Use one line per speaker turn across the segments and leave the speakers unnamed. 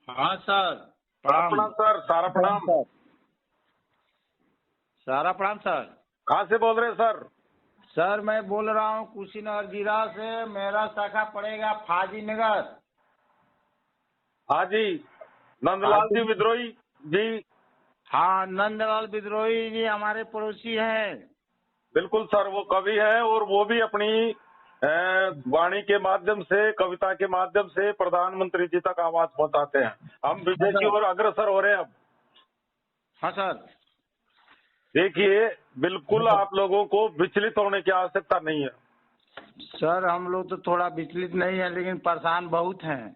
हाँ सर।
प्रणाम
प्रणाम
सर, सारा प्रणाम।
सर। सारा प्रणाम सर।
कहाँ से बोल रहे हैं सर?
सर मैं बोल रहा हूँ कुशीनगर जिला से। मेरा शाखा पड़ेगा फाजी नगर।
हाँ जी, नंदलाल जी विद्रोही जी।
हाँ, नंदलाल विद्रोही जी हमारे पड़ोसी हैं।
बिल्कुल सर, वो कवि है और वो भी अपनी वाणी के माध्यम से, कविता के माध्यम से प्रधानमंत्री जी तक आवाज पहुंचाते हैं। हम विजय की ओर अग्रसर हो रहे हैं अब।
हाँ सर।
देखिए, बिल्कुल आप लोगों को विचलित होने की आवश्यकता नहीं है।
सर हम लोग तो थोड़ा विचलित नहीं है, लेकिन परेशान बहुत हैं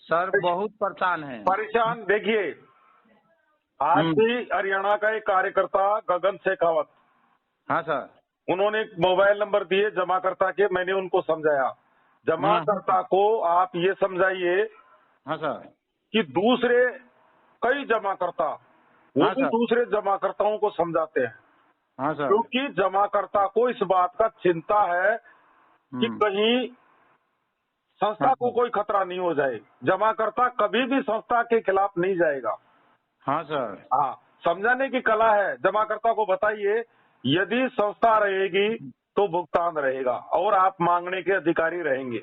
सर, बहुत परेशान हैं।
परेशान देखिए, आज भी हरियाणा का एक कार्यकर्ता गगन शेखावत,
हाँ सर।
उन्होंने एक मोबाइल नंबर दिए जमाकर्ता के, मैंने उनको समझाया। जमाकर्ता को आप ये समझाइए
हाँ सर।
कि दूसरे कई जमाकर्ता वो
हाँ
भी
सर।
दूसरे जमाकर्ताओं को समझाते हैं,
हाँ सर।
क्योंकि जमाकर्ता को इस बात का चिंता है कि कहीं संस्था को कोई खतरा नहीं हो जाए। जमाकर्ता कभी भी संस्था के खिलाफ नहीं जाएगा।
हाँ सर।
हाँ, समझाने की कला है। जमाकर्ता को बताइए, यदि संस्था रहेगी तो भुगतान रहेगा और आप मांगने के अधिकारी रहेंगे।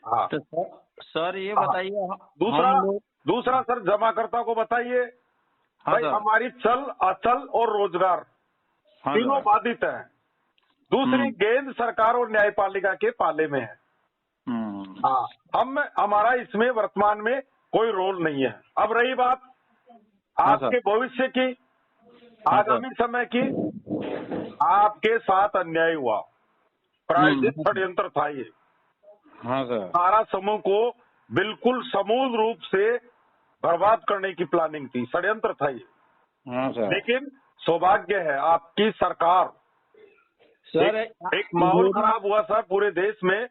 हाँ,
तो सर ये
हाँ।
बताइए
दूसरा सर, जमाकर्ता को बताइए
हाँ
भाई,
सर।
हमारी चल अचल और रोजगार
हाँ
तीनों
सर।
बाधित है। दूसरी, गेंद सरकार और न्यायपालिका के पाले में है। हाँ, हमारा इसमें वर्तमान में कोई रोल नहीं है। अब रही बात
हाँ
आपके
सर।
भविष्य की,
हाँ सर।
आगामी समय की, आपके साथ अन्याय हुआ, प्रायोजित षड्यंत्र था ये।
हाँ सर।
सारा समूह को बिल्कुल समूल रूप से बर्बाद करने की प्लानिंग थी, षड्यंत्र था ये।
हाँ सर।
लेकिन सौभाग्य है आपकी सरकार,
सर
एक माहौल खराब हुआ सर पूरे देश में,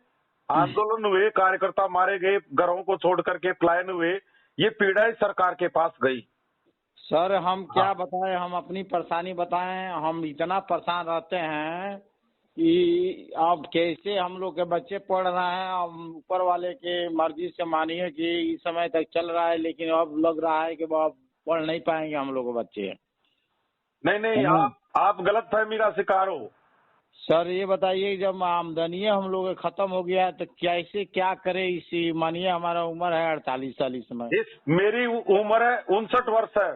आंदोलन हुए, कार्यकर्ता मारे गए, घरों को छोड़ करके पलायन हुए, ये पीड़ा इस सरकार के पास गई।
सर हम क्या बताएं, हम अपनी परेशानी बताएं। हम इतना परेशान रहते हैं कि अब कैसे हम लोग के बच्चे पढ़ रहे हैं। अब ऊपर वाले के मर्जी से मानिए कि इस समय तक चल रहा है, लेकिन अब लग रहा है कि अब पढ़ नहीं पाएंगे हम लोग के बच्चे।
नहीं, आप गलत फहमी का शिकार हो।
सर ये बताइए, जब आमदनी हम लोग खत्म हो गया तो कैसे क्या करे। इसी मानिए हमारा उम्र है 48 में।
मेरी उम्र है 59 वर्ष है।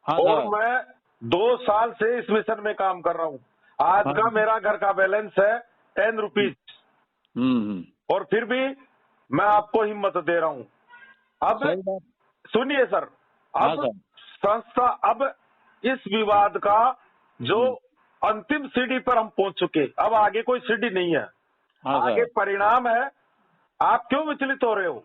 हाँ
और
सर।
मैं 2 साल से इस मिशन में काम कर रहा हूँ। आज का मेरा घर का बैलेंस है 10 रुपीज। और फिर भी मैं आपको हिम्मत दे रहा हूँ। अब सुनिए सर, अब संस्था, अब इस विवाद का जो अंतिम सीढ़ी पर हम पहुंच चुके, अब आगे कोई सीढ़ी नहीं है। आगे परिणाम है। आप क्यों विचलित हो रहे हो?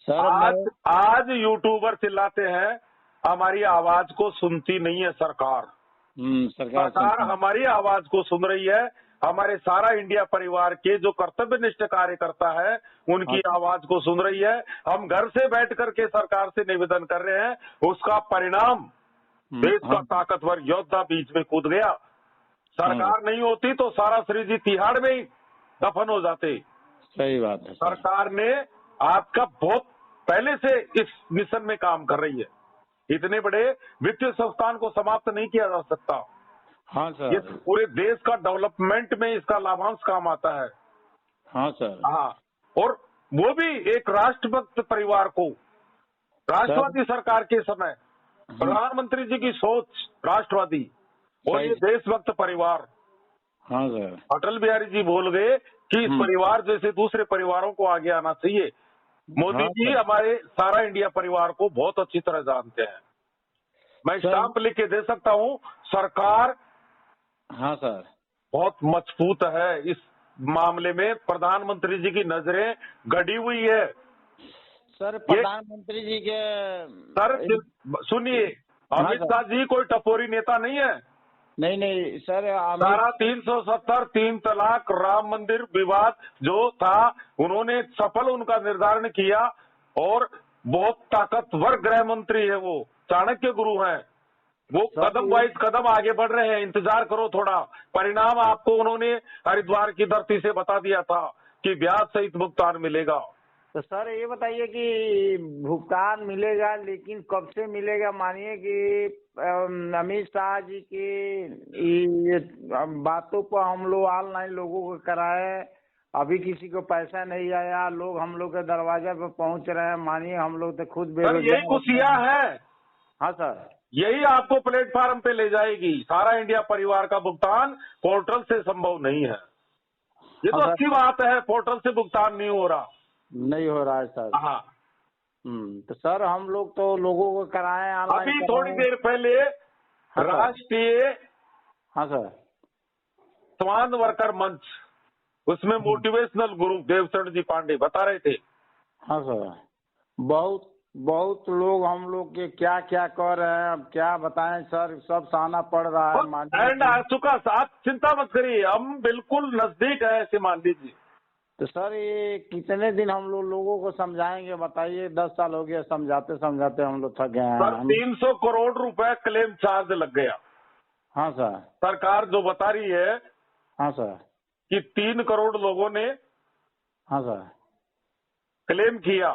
सर
आज यूट्यूबर चिल्लाते हैं हमारी आवाज को सुनती नहीं है सरकार। सरकार हमारी आवाज को सुन रही है। हमारे सारा इंडिया परिवार के जो कर्तव्यनिष्ठ कार्यकर्ता है उनकी आवाज को सुन रही है। हम घर से बैठ करके सरकार से निवेदन कर रहे हैं, उसका परिणाम देश का ताकतवर योद्धा बीच में कूद गया। सरकार नहीं होती तो सारा श्रीजी तिहाड़ में ही दफन हो जाते।
सही बात है।
सरकार ने आपका बहुत पहले से इस मिशन में काम कर रही है। इतने बड़े वित्तीय संस्थान को समाप्त नहीं किया जा सकता।
हाँ सर।
ये पूरे देश का डेवलपमेंट में इसका लाभांश काम आता है।
हाँ सर।
हाँ, और वो भी एक राष्ट्रभक्त परिवार को, राष्ट्रवादी सरकार के समय प्रधानमंत्री जी की सोच राष्ट्रवादी और ये देशभक्त परिवार।
हाँ सर।
अटल बिहारी जी बोल गए कि इस परिवार जैसे दूसरे परिवारों को आगे आना चाहिए। मोदी जी हमारे सारा इंडिया परिवार को बहुत अच्छी तरह जानते हैं। मैं स्टाम्प लिख के दे सकता हूँ, सरकार
हाँ सर
बहुत मजबूत है इस मामले में। प्रधानमंत्री जी की नजरें गड़ी हुई है।
सर प्रधानमंत्री जी के
सर सुनिए, अमित शाह जी कोई टपोरी नेता नहीं है।
नहीं सर,
सारा 370, 3 तलाक, राम मंदिर विवाद जो था, उन्होंने सफल उनका निर्धारण किया। और बहुत ताकतवर गृह मंत्री है वो, चाणक्य गुरु हैं वो। कदम वाइज कदम आगे बढ़ रहे हैं। इंतजार करो थोड़ा, परिणाम आपको उन्होंने हरिद्वार की धरती से बता दिया था कि ब्याज सहित भुगतान मिलेगा।
तो सर ये बताइए कि भुगतान मिलेगा, लेकिन कब से मिलेगा? मानिए कि अमित शाह जी की ये बातों पर हम लोग ऑनलाइन लोगों को कराए, अभी किसी को पैसा नहीं आया, लोग हम लोग के दरवाजे पे पहुंच रहे हैं। मानिए हम लोग तो खुद
सर यही खुशियां है।
हाँ सर,
यही आपको प्लेटफार्म पे ले जाएगी। सारा इंडिया परिवार का भुगतान पोर्टल से संभव नहीं है। ये तो अच्छी बात है, पोर्टल से भुगतान नहीं हो रहा
है सर।
हाँ।
तो सर हम लोग तो लोगों को कराए ऑनलाइन।
अभी थोड़ी देर पहले राष्ट्रीय
हाँ सर
स्वान वर्कर मंच, उसमें मोटिवेशनल गुरु देवचरण जी पांडे बता रहे थे।
हाँ सर, बहुत लोग हम लोग के क्या क्या कर रहे हैं, अब क्या बताएं सर, सब सहना पड़ रहा है।
एंड आ चुका, आप चिंता मत करिए, हम बिल्कुल नजदीक है, ऐसे मान लीजिए।
तो सर ये कितने दिन हम लोगों को समझाएंगे बताइए? 10 साल हो गया समझाते समझाते हम लोग थक गए हैं।
सर 300 करोड़ रुपए क्लेम चार्ज लग गया।
हाँ सर,
सरकार जो बता रही है
हाँ सर,
कि 3 करोड़ लोगों ने
हाँ सर
क्लेम किया।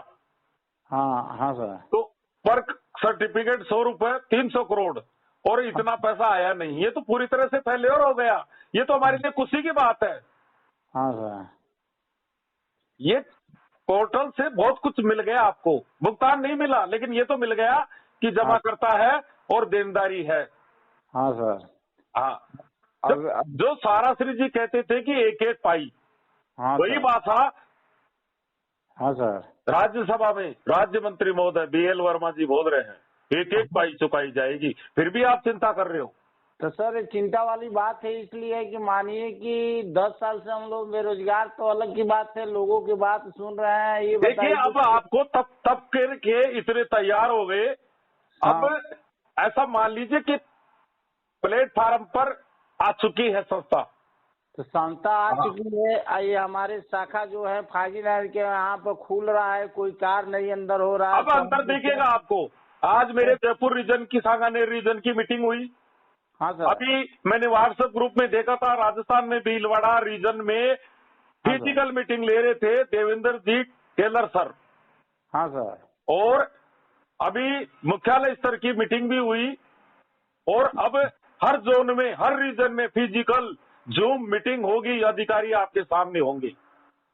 हाँ सर।
तो बर्थ सर्टिफिकेट 100 रुपए, 300 करोड़, और इतना पैसा आया नहीं। ये तो पूरी तरह से फेल्योर हो गया। ये तो हमारे लिए खुशी की बात है।
हाँ सर,
ये पोर्टल से बहुत कुछ मिल गया आपको, भुगतान नहीं मिला, लेकिन ये तो मिल गया कि जमा करता है और देनदारी है।
हाँ सर।
हाँ, जो साराश्री जी कहते थे कि एक एक पाई,
हाँ
वही बात था।
हाँ सर,
राज्यसभा में राज्य मंत्री महोदय BL वर्मा जी बोल रहे हैं एक एक पाई चुकाई जाएगी, फिर भी आप चिंता कर रहे हो।
तो सर चिंता वाली बात है इसलिए कि मानिए कि 10 साल से हम लोग बेरोजगार, तो अलग की बात है, लोगों की बात सुन रहे हैं। ये
देखिए अब आपको तब करके इतने तैयार हो गए। अब ऐसा मान लीजिए कि प्लेटफार्म पर आ चुकी है संस्था।
तो संस्था आ चुकी है। ये हमारे शाखा जो है फाजीनगर के यहाँ पर खुल रहा है, कोई कार नहीं अंदर हो रहा है।
अब अंदर दिखेगा आपको। आज मेरे जयपुर रीजन की, सांगानेर रीजन की मीटिंग हुई।
हाँ सर।
अभी मैंने व्हाट्सएप ग्रुप में देखा था, राजस्थान में भीलवाड़ा रीजन में फिजिकल मीटिंग ले रहे थे देवेंद्र जी टेलर सर।
हाँ सर।
और अभी मुख्यालय स्तर की मीटिंग भी हुई, और अब हर जोन में, हर रीजन में फिजिकल जूम मीटिंग होगी। अधिकारी आपके सामने होंगे,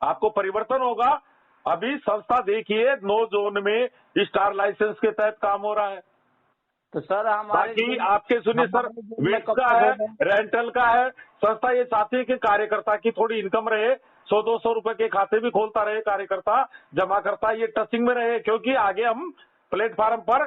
आपको परिवर्तन होगा। अभी संस्था देखिए 9 जोन में स्टार लाइसेंस के तहत काम हो रहा है।
तो सर
बाकी आपके सुनिए सर, वेट का है, रेंटल का है। संस्था ये चाहती है कि कार्यकर्ता की थोड़ी इनकम रहे, 100-200 रुपए के खाते भी खोलता रहे कार्यकर्ता, जमा करता, ये टचिंग में रहे, क्योंकि आगे हम प्लेटफार्म पर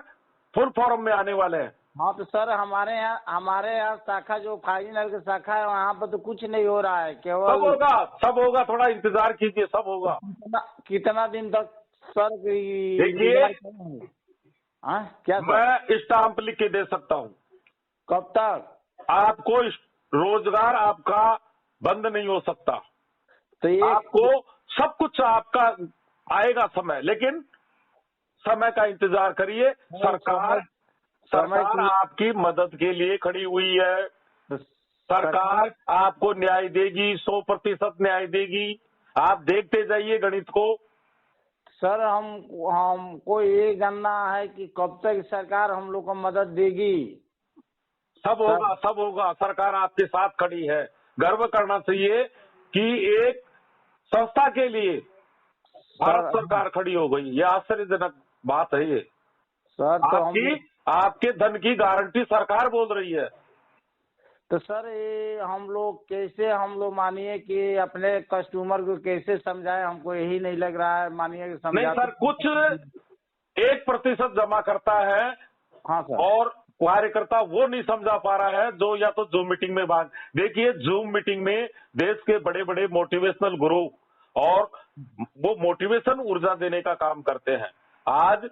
फुल फॉर्म में आने वाले हैं।
हाँ तो सर हमारे यहाँ शाखा जो फाजीनगर की शाखा है वहाँ पर तो कुछ नहीं हो रहा है, केवल
सब होगा, थोड़ा इंतजार कीजिए, सब होगा।
कितना दिन तक सर?
देखिए
क्या
मैं स्टाम्प लिख के दे सकता हूँ।
कब तक?
आपको रोजगार आपका बंद नहीं हो सकता।
तो ये
आपको सब कुछ आपका आएगा समय, लेकिन समय का इंतजार करिए। सरकार आपकी मदद के लिए खड़ी हुई है। सरकार आपको न्याय देगी, 100% न्याय देगी। आप देखते जाइए गणित को।
सर हमको ये जानना है कि कब तक सरकार हम लोग को मदद देगी?
सब होगा, सब होगा। सरकार आपके साथ खड़ी है। गर्व करना चाहिए कि एक संस्था के लिए भारत सरकार खड़ी हो गई। ये आश्चर्यजनक बात है। ये सर आपके धन की गारंटी सरकार बोल रही है।
तो सर ये हम लोग मानिए कि अपने कस्टमर को कैसे समझाएं? हमको यही नहीं लग रहा है। मानिए
नहीं सर, कुछ 1% जमा करता है।
हाँ सर।
और कार्यकर्ता वो नहीं समझा पा रहा है जो या तो जूम मीटिंग में भाग। देखिए जूम मीटिंग में देश के बड़े बड़े मोटिवेशनल गुरु, और वो मोटिवेशन ऊर्जा देने का काम करते हैं। आज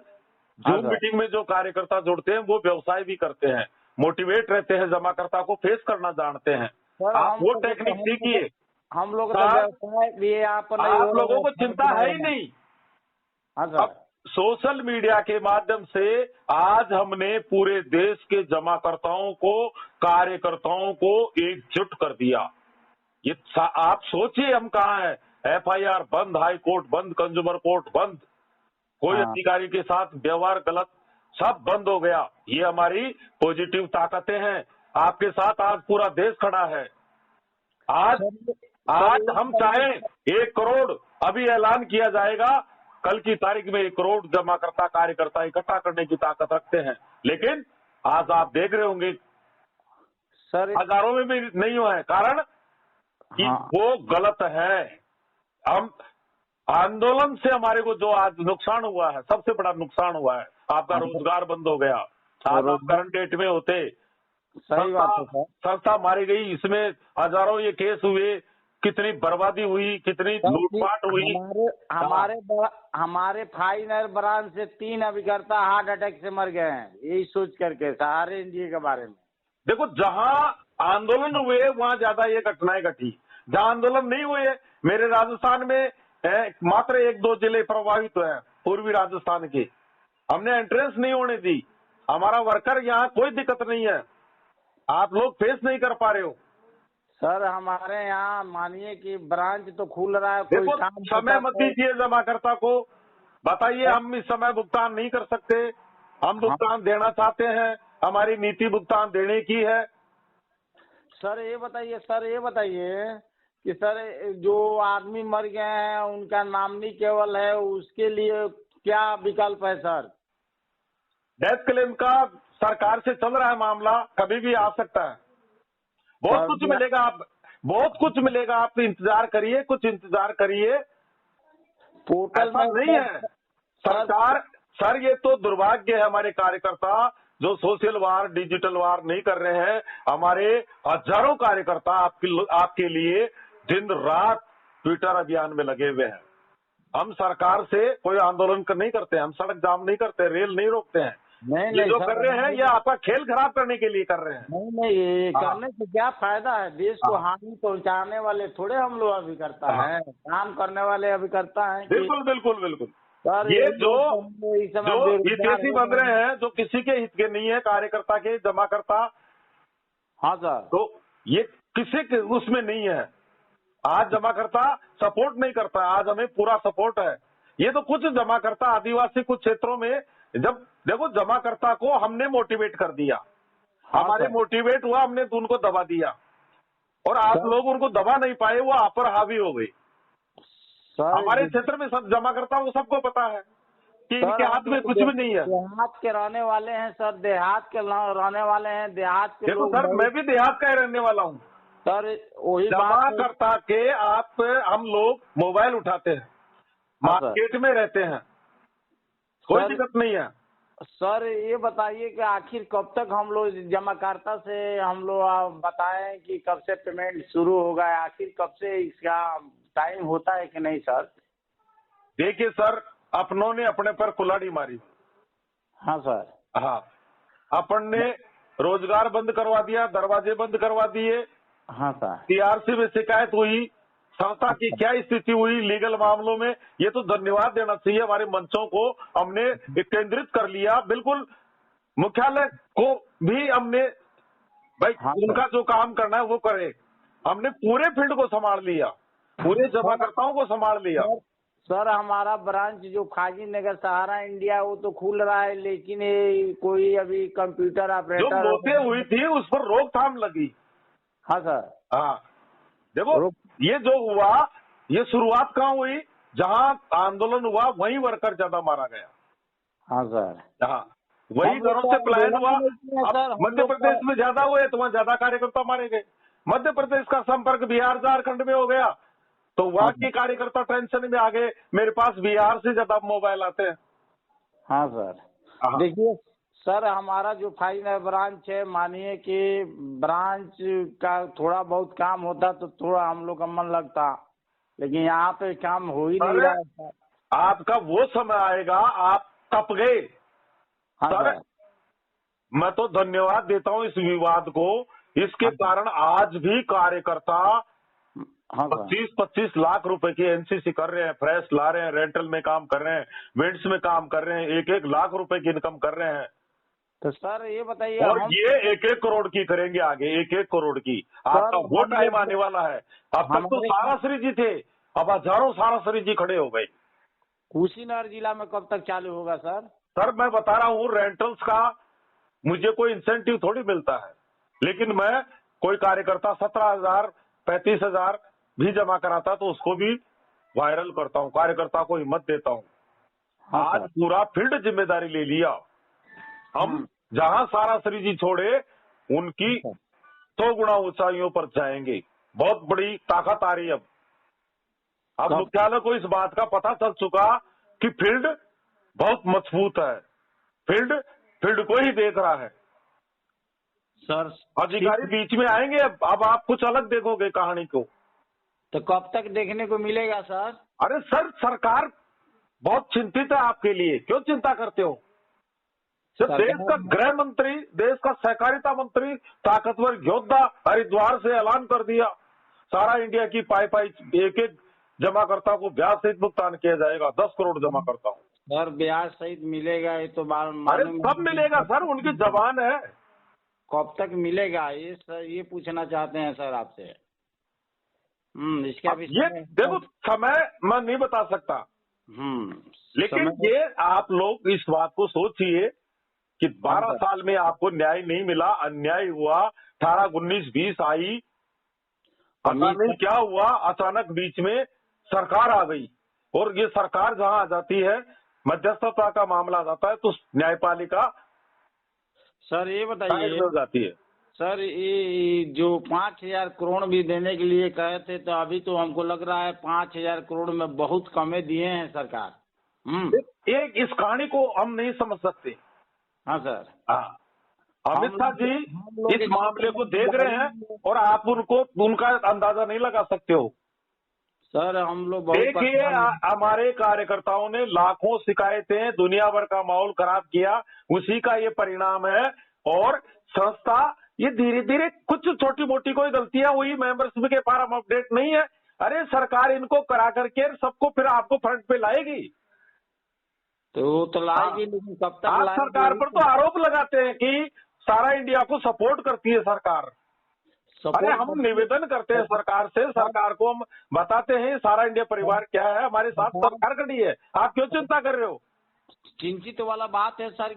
जूम मीटिंग में जो कार्यकर्ता जुड़ते हैं वो व्यवसाय भी करते हैं, मोटिवेट रहते हैं, जमाकर्ता को फेस करना जानते हैं। आप वो टेक्निक सीखिए।
हम लोग
आप लोगों को चिंता है ही नहीं। अब सोशल मीडिया के माध्यम से आज हमने पूरे देश के जमाकर्ताओं को, कार्यकर्ताओं को एकजुट कर दिया। ये आप सोचिए हम कहाँ हैं। FIR बंद, हाई कोर्ट बंद, कंज्यूमर कोर्ट बंद, कोई अधिकारी के साथ व्यवहार गलत, सब बंद हो गया। ये हमारी पॉजिटिव ताकतें हैं। आपके साथ आज पूरा देश खड़ा है। आज हम चाहें 1 करोड़ अभी ऐलान किया जाएगा, कल की तारीख में 1 करोड़ जमाकर्ता कार्यकर्ता इकट्ठा करने की ताकत रखते हैं, लेकिन आज आप देख रहे होंगे सर हजारों में भी नहीं हुआ है, कारण कि वो गलत है। हम आंदोलन से हमारे को जो आज नुकसान हुआ है, सबसे बड़ा नुकसान हुआ है, आपका रोजगार बंद हो गया। आप करंट डेट में होते,
सही बात है,
संस्था मारी गई, इसमें हजारों ये केस हुए, कितनी बर्बादी हुई, कितनी लूटपाट हुई।
हमारे फाइनल ब्रांच से 3 अभिकर्ता हार्ट अटैक से मर गए हैं, यही सोच करके सारे इंडिया के बारे में।
देखो, जहां आंदोलन हुए वहां ज्यादा ये घटनाएं घटी, जहां आंदोलन नहीं हुए, मेरे राजस्थान में मात्र 1-2 जिले प्रभावित हुए हैं, पूर्वी राजस्थान के। हमने एंट्रेंस नहीं होने दी, हमारा वर्कर यहाँ कोई दिक्कत नहीं है, आप लोग फेस नहीं कर पा रहे हो।
सर हमारे यहाँ मानिए कि ब्रांच तो खुल रहा है, कोई काम
समय मत दीजिए जमाकर्ता को, बताइए हम इस समय भुगतान नहीं कर सकते, हम भुगतान देना चाहते हैं, हमारी नीति भुगतान देने की है।
सर ये बताइए कि सर जो आदमी मर गए हैं उनका नामनी केवल है, उसके लिए क्या विकल्प है सर?
डेथ क्लेम का सरकार से चल रहा है मामला, कभी भी आ सकता है, बहुत कुछ मिलेगा, आप इंतजार करिए, कुछ इंतजार करिए।
पोर्टल
में नहीं है सरकार। सर ये तो दुर्भाग्य है हमारे कार्यकर्ता जो सोशल वार, डिजिटल वार नहीं कर रहे हैं। हमारे हजारों कार्यकर्ता आपके लिए दिन रात ट्विटर अभियान में लगे हुए हैं। हम सरकार से कोई आंदोलन नहीं करते, हम सड़क जाम नहीं करते, रेल नहीं रोकते हैं। ये जो कर रहे हैं ये आपका खेल खराब करने के लिए कर रहे हैं।
नहीं, ये करने से क्या फायदा है? देश को हानि पहुंचाने वाले थोड़े हम लोग अभी करता है, काम करने वाले अभी करता है।
बिल्कुल। ये जो हितैषी बन रहे हैं, जो किसी के हित के नहीं है, कार्यकर्ता के, जमाकर्ता।
हाँ सर,
तो ये किसी के उसमें नहीं है। आज जमाकर्ता सपोर्ट नहीं करता, आज हमें पूरा सपोर्ट है। ये तो कुछ जमाकर्ता आदिवासी कुछ क्षेत्रों में, जब देखो जमाकर्ता को हमने मोटिवेट कर दिया, हमारे मोटिवेट हुआ, हमने उनको दबा दिया, और आप लोग उनको दबा नहीं पाए, वो आप पर हावी हो गई। हमारे क्षेत्र में सब जमाकर्ता वो सबको पता है कि इनके हाथ में कुछ भी नहीं है।
देहात के रहने वाले हैं सर, देहात के रहने वाले हैं, देहात के
देखो सर, मैं भी देहात का ही रहने वाला हूँ
सर। वही
जमाकर्ता के हम लोग मोबाइल उठाते हैं, मार्केट में रहते हैं, कोई दिक्कत नहीं है।
सर ये बताइए कि आखिर कब तक हम लोग जमाकर्ता से हम लोग बताएं कि कब से पेमेंट शुरू होगा, आखिर कब से इसका टाइम होता है कि नहीं सर?
देखिए सर, अपनों ने अपने पर कुल्हाड़ी मारी।
हाँ सर,
हाँ, अपन ने रोजगार बंद करवा दिया, दरवाजे बंद करवा दिए।
हाँ सर,
TRC में शिकायत हुई, संस्था की क्या स्थिति हुई लीगल मामलों में, ये तो धन्यवाद देना चाहिए हमारे मंचों को। हमने केंद्रित कर लिया, बिल्कुल मुख्यालय को भी हमने भाई उनका जो काम करना है वो करे। हमने पूरे फील्ड को संभाल लिया, पूरे जमाकर्ताओं को संभाल लिया।
सर हमारा ब्रांच जो खाजी नगर सहारा इंडिया वो तो खुल रहा है, लेकिन ये कोई अभी कंप्यूटर ऑपरेटर
जो मौतें हुई थी उस पर रोकथाम लगी।
हाँ सर,
हाँ देखो ये जो हुआ, ये शुरुआत कहाँ हुई? जहाँ आंदोलन हुआ वहीं वर्कर ज्यादा मारा गया।
हाँ सर,
हाँ वही घरों से पलायन हुआ। मध्य प्रदेश में ज्यादा हुए तो वहाँ ज्यादा कार्यकर्ता मारे गए। मध्य प्रदेश का संपर्क बिहार झारखंड में हो गया तो वहाँ के कार्यकर्ता टेंशन में आ गए। मेरे पास बिहार से ज्यादा मोबाइल आते हैं।
हाँ सर, देखिए सर हमारा जो फाइनल ब्रांच है, मानिए कि ब्रांच का थोड़ा बहुत काम होता तो थोड़ा हम लोग का मन लगता, लेकिन यहाँ पे काम हो ही नहीं रहा है।
आपका वो समय आएगा, आप तप गए।
हाँ सर,
मैं तो धन्यवाद देता हूँ इस विवाद को। इसके कारण आज भी कार्यकर्ता 25-25 लाख रुपए की NCC कर रहे हैं, फ्रेश ला रहे हैं, रेंटल में काम कर रहे हैं, विंड्स में काम कर रहे हैं, 1-1 लाख रुपए की इनकम कर रहे हैं।
तो सर ये बताइए,
और ये 1-1 करोड़ की करेंगे आगे, 1-1 करोड़ की। आपका वो टाइम आने वाला है। अब तक तो सारा श्री जी थे, अब हजारों सारासरी जी खड़े हो गए।
कुशीनगर जिला में कब तक चालू होगा सर?
सर मैं बता रहा हूँ, रेंटल्स का मुझे कोई इंसेंटिव थोड़ी मिलता है, लेकिन मैं कोई कार्यकर्ता 17,000 35,000 भी जमा कराता तो उसको भी वायरल करता हूँ, कार्यकर्ता को हिम्मत देता हूँ।
हाँ
आज
सर।
पूरा फील्ड जिम्मेदारी ले लिया। हम जहां सारासरी जी छोड़े उनकी 100 गुना ऊंचाइयों पर जाएंगे। बहुत बड़ी ताकत आ रही है। अब मुख्यालय को इस बात का पता चल चुका कि फील्ड बहुत मजबूत है, फील्ड को ही देख रहा है
सर।
अधिकारी बीच में आएंगे। अब आप कुछ अलग देखोगे कहानी को।
तो कब तक देखने को मिलेगा सर?
अरे सर, सरकार बहुत चिंतित है आपके लिए। क्यों चिंता करते हो? जब देश का गृह मंत्री, देश का सहकारिता मंत्री, ताकतवर योद्धा हरिद्वार से ऐलान कर दिया सारा इंडिया की पाई एक एक जमाकर्ता को ब्याज सहित भुगतान किया जाएगा। 10 करोड़ जमा करता हूँ
सर। ब्याज सहित मिलेगा ये तो
अरे सब मिलेगा सर, उनकी जबान है।
कब तक मिलेगा ये सर, ये पूछना चाहते हैं सर आपसे। इसका भी
ये देखो, समय मैं नहीं बता सकता, लेकिन ये आप लोग इस बात को सोचिए कि 12 साल में आपको न्याय नहीं मिला, अन्याय हुआ। 18, 19, 20 आई, पता नहीं क्या हुआ, अचानक बीच में सरकार आ गई। और ये सरकार जहां आ जाती है, मध्यस्थता का मामला आ जाता है, तो न्यायपालिका
सर ये बताइए
हो जाती है।
सर, ये जो 5,000 करोड़ भी देने के लिए कहे थे, तो अभी तो हमको लग रहा है 5,000 करोड़ में बहुत कमे दिए हैं सरकार।
एक इस कहानी को हम नहीं समझ सकते।
हाँ सर।
हाँ, अमित शाह जी इस मामले को देख रहे हैं और आप उनका अंदाजा नहीं लगा सकते हो।
सर हम लोग
देखिए, हमारे कार्यकर्ताओं ने लाखों शिकायतें, दुनिया भर का माहौल खराब किया, उसी का ये परिणाम है। और संस्था ये धीरे धीरे कुछ छोटी मोटी कोई गलतियां हुई, मेंबरशिप के फार्म अपडेट नहीं है, अरे सरकार इनको करा करके सबको फिर आपको फ्रंट पे लाएगी।
तो लाएगी, लेकिन कब तक
आप सरकार पर तो आरोप लगाते हैं कि सारा इंडिया को सपोर्ट करती है सरकार। अरे हम निवेदन करते हैं सरकार से, सरकार को हम बताते हैं सारा इंडिया परिवार क्या है, हमारे साथ सरकार खड़ी है, आप क्यों चिंता कर रहे हो?
चिंतित वाला बात है सर।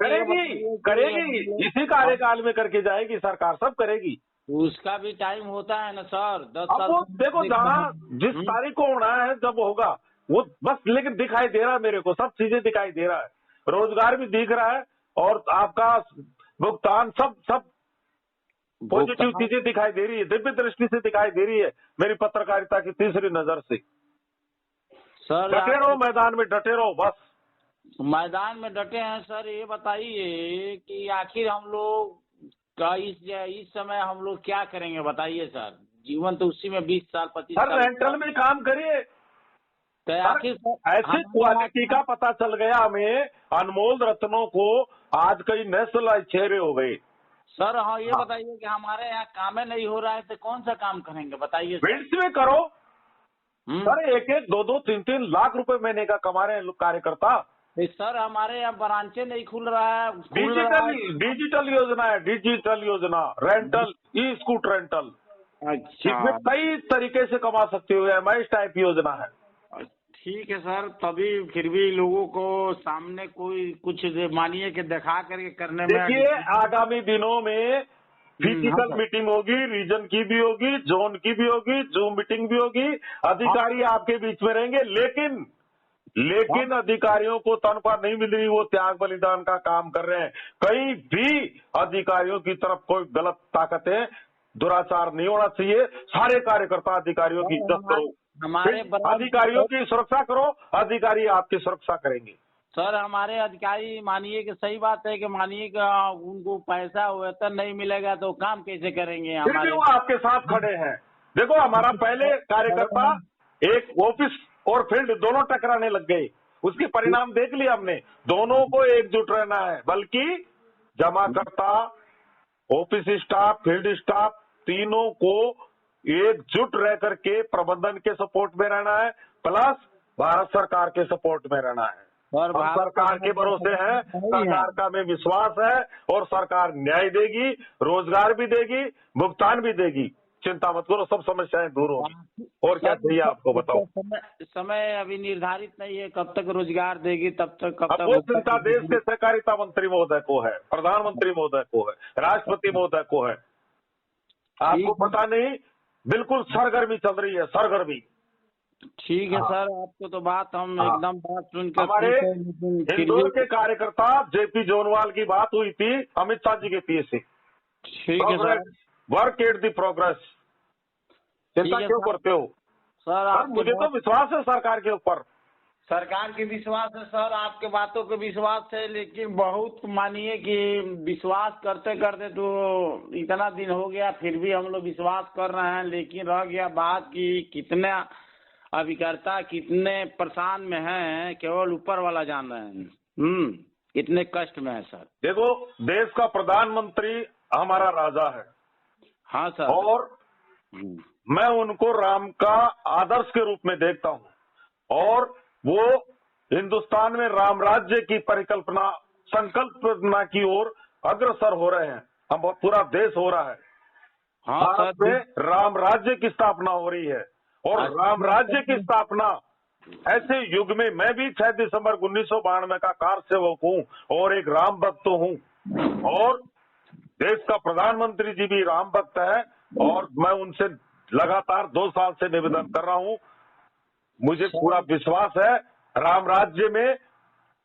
करेगी इसी कार्यकाल में करके जाएगी सरकार, सब करेगी।
उसका भी टाइम होता है ना सर, 10
साल। वो देखो, जहाँ जिस तारीख को होना है जब होगा वो बस, लेकिन दिखाई दे रहा है मेरे को, सब चीजें दिखाई दे रहा है, रोजगार भी दिख रहा है और आपका भुगतान, सब पॉजिटिव चीजें दिखाई दे रही है, दिव्य दृष्टि से दिखाई दे रही है मेरी पत्रकारिता की तीसरी नजर से।
सर
डटे रहो, मैदान में डटे रहो, बस
मैदान में डटे हैं। सर ये बताइए कि आखिर हम लोग का इस समय हम लोग क्या करेंगे, बताइए सर। जीवन तो उसी में 20 साल 25 साल।
सर रेंटल में काम करिए।
तो आखिर
ऐसी क्वालिटी का पता चल गया हमें, अनमोल रत्नों को आज कई नेशनल चेहरे हो गए।
सर हाँ, ये बताइए कि हमारे यहाँ काम नहीं हो रहा है तो कौन सा काम करेंगे, बताइए।
बिल्ड्स में करो सर, 1-1, 2-2, 3-3 लाख रुपए महीने का कमा रहे हैं कार्यकर्ता।
सर हमारे यहाँ ब्रांचे नहीं खुल रहा है।
डिजिटल योजना है, डिजिटल योजना, रेंटल, ई स्कूटर रेंटल।
अच्छा,
इसमें कई तरीके से कमा सकते हो, एमआई टाइप योजना है।
ठीक है सर, तभी फिर भी लोगों को सामने कोई कुछ मानिए कि दिखा करके करने में।
देखिए, आगामी दिनों में फिजिकल मीटिंग होगी, रीजन की भी होगी, जोन की भी होगी, जूम मीटिंग भी होगी, अधिकारी आपके बीच में रहेंगे, लेकिन अधिकारियों को तनख्वाह नहीं मिल रही, वो त्याग बलिदान का काम कर रहे हैं। कहीं भी अधिकारियों की तरफ कोई गलत ताकतें, दुराचार नहीं होना चाहिए। सारे कार्यकर्ता अधिकारियों की इज्जत करो,
हमारे
अधिकारियों की सुरक्षा करो, अधिकारी आपकी सुरक्षा करेंगे।
सर हमारे अधिकारी मानिए कि सही बात है कि मानिए कि उनको पैसा वेतन नहीं मिलेगा तो काम कैसे करेंगे?
फिर भी वो आपके साथ खड़े हैं। देखो, हमारा पहले कार्यकर्ता एक ऑफिस और फील्ड दोनों टकराने लग गए, उसके परिणाम देख लिया हमने। दोनों को एकजुट रहना है, बल्कि जमाकर्ता, ऑफिस स्टाफ, फील्ड स्टाफ, तीनों को एकजुट रह करके प्रबंधन के सपोर्ट में रहना है, प्लस भारत सरकार के सपोर्ट में रहना है। और सरकार के भरोसे है, सरकार का में विश्वास है और सरकार न्याय देगी, रोजगार भी देगी, भुगतान भी देगी। चिंता मत करो, सब समस्याएं दूर होगी। और क्या चाहिए आपको बताओ?
समय अभी निर्धारित नहीं है, कब तक रोजगार देगी, तब तक कब तक।
वो चिंता देश के सहकारिता मंत्री महोदय को है, प्रधानमंत्री महोदय को है, राष्ट्रपति महोदय को है। आपको पता नहीं, बिल्कुल सरगर्मी चल रही है, सरगर्मी।
ठीक है सर, आपको तो बात हम एकदम बात सुनकर
हमारे इंदौर के कार्यकर्ता जेपी जोनवाल की बात हुई थी अमित शाह जी के पीए से।
ठीक है sir,
work at the progress. चिंता क्यों करते हो सर? मुझे तो विश्वास है सरकार के ऊपर।
सरकार की विश्वास है सर, आपके बातों पे विश्वास है, लेकिन बहुत मानिए कि विश्वास करते करते तो इतना दिन हो गया, फिर भी हम लोग विश्वास कर रहे हैं, लेकिन रह गया बात कि कितने अभिकर्ता कितने परेशान में हैं, केवल ऊपर वाला जान रहे हैं। कितने कष्ट में है सर।
देखो, देश का प्रधानमंत्री हमारा राजा है।
हाँ सर।
और मैं उनको राम का आदर्श के रूप में देखता हूँ, और वो हिंदुस्तान में राम राज्य की परिकल्पना, संकल्पना की ओर अग्रसर हो रहे हैं। हम पूरा देश हो रहा है।
हाँ
भारत
सर,
में राम राज्य की स्थापना हो रही है, और राम राज्य की स्थापना ऐसे युग में, मैं भी 6 दिसंबर 1992 का कार सेवक हूँ और एक राम भक्त हूँ, और देश का प्रधानमंत्री जी भी राम भक्त है, और मैं उनसे लगातार 2 साल से निवेदन कर रहा हूँ। मुझे पूरा विश्वास है, राम राज्य में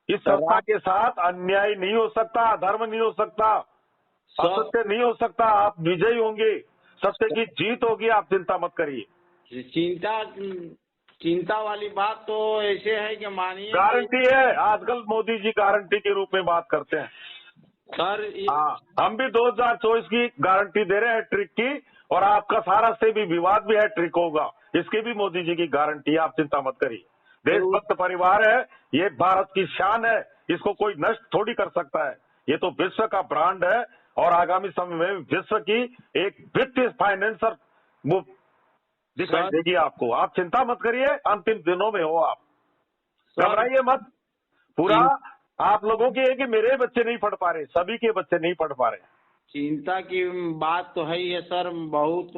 इस सत्ता के साथ अन्याय नहीं हो सकता, अधर्म नहीं हो सकता, असत्य नहीं हो सकता। आप विजयी होंगे, सत्य की जीत होगी, आप चिंता मत करिए।
चिंता वाली बात तो ऐसे है कि मानिए
गारंटी है, आजकल मोदी जी गारंटी के रूप में बात करते हैं
सर।
हम भी 2024 की गारंटी दे रहे हैं, ट्रिक की, और आपका सारा से भी विवाद भी है, ट्रिक होगा, इसकी भी मोदी जी की गारंटी, आप चिंता मत करिए। देशभक्त परिवार है, ये भारत की शान है, इसको कोई नष्ट थोड़ी कर सकता है। ये तो विश्व का ब्रांड है, और आगामी समय में विश्व की एक वित्तीय फाइनेंसर वो दिखाई देगी आपको। आप चिंता मत करिए, अंतिम दिनों में हो आप, घबराइए मत। पूरा आप लोगों की है कि मेरे बच्चे नहीं पढ़ पा रहे, सभी के बच्चे नहीं पढ़ पा रहे।
चिंता की बात तो है ही है सर, बहुत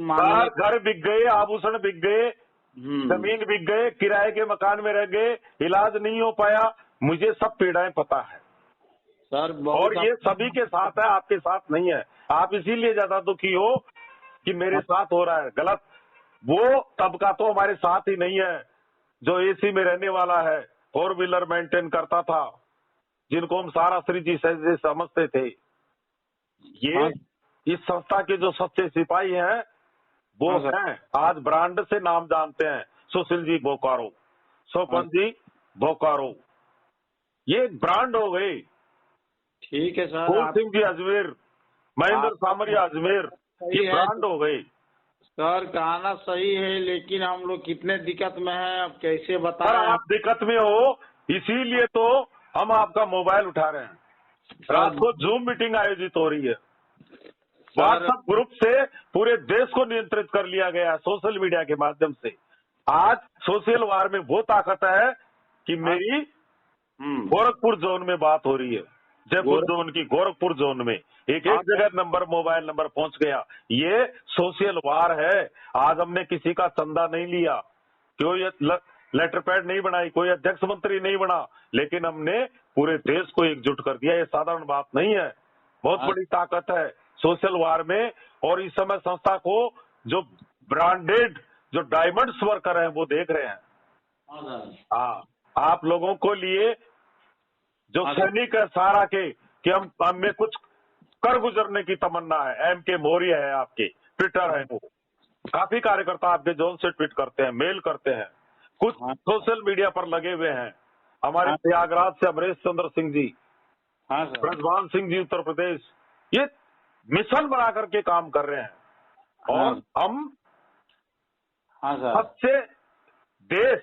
घर बिक गए, आभूषण बिक गए, जमीन बिक गए, किराए के मकान में रह गए, इलाज नहीं हो पाया, मुझे सब पीड़ाएं पता है
सर।
और ये सभी के साथ है, आपके साथ नहीं है। आप इसीलिए ज्यादा दुखी हो कि मेरे साथ हो रहा है गलत। वो तबका तो हमारे साथ ही नहीं है जो एसी में रहने वाला है, 4 व्हीलर मेंटेन करता था, जिनको हम सारा श्री जी से समझते थे। ये इस संस्था के जो सच्चे सिपाही हैं वो हैं, आज ब्रांड से नाम जानते हैं, सुशील जी बोकारो, सोपन जी बोकारो, ये ब्रांड हो गई।
ठीक है सर।
फूल सिंह जी अजमेर, महेंद्र सामरिया अजमेर, ये ब्रांड हो गई।
सर कहना सही है, लेकिन हम लोग कितने दिक्कत में हैं, अब कैसे बताएं।
आप दिक्कत में हो, इसीलिए तो हम आपका मोबाइल उठा रहे हैं। रात को जूम मीटिंग आयोजित हो रही है, व्हाट्सएप ग्रुप से पूरे देश को नियंत्रित कर लिया गया है सोशल मीडिया के माध्यम से। आज सोशल वार में वो ताकत है कि मेरी गोरखपुर जोन में बात हो रही है, जयपुर जोन की गोरखपुर जोन में एक जगह मोबाइल नंबर पहुंच गया। ये सोशल वार है। आज हमने किसी का चंदा नहीं लिया, कोई लेटर पैड नहीं बनाई, कोई अध्यक्ष मंत्री नहीं बना, लेकिन हमने पूरे देश को एकजुट कर दिया। ये साधारण बात नहीं है, बहुत बड़ी ताकत है सोशल वार में। और इस समय संस्था को जो ब्रांडेड जो डायमंड्स वर्कर हैं वो देख रहे हैं। आप लोगों को लिए जो सैनिक है सारा के कि हम हमें कुछ कर गुजरने की तमन्ना है। MK मौर्य है, आपके ट्विटर है, वो काफी कार्यकर्ता आपके जोन से ट्वीट करते हैं, मेल करते हैं, कुछ सोशल मीडिया पर लगे हुए हैं। हमारे प्रयागराज से अमरेश चंद्र सिंह जी, ब्रजभान सिंह जी उत्तर प्रदेश, ये मिशन बना करके काम कर रहे हैं। और हम सबसे देश,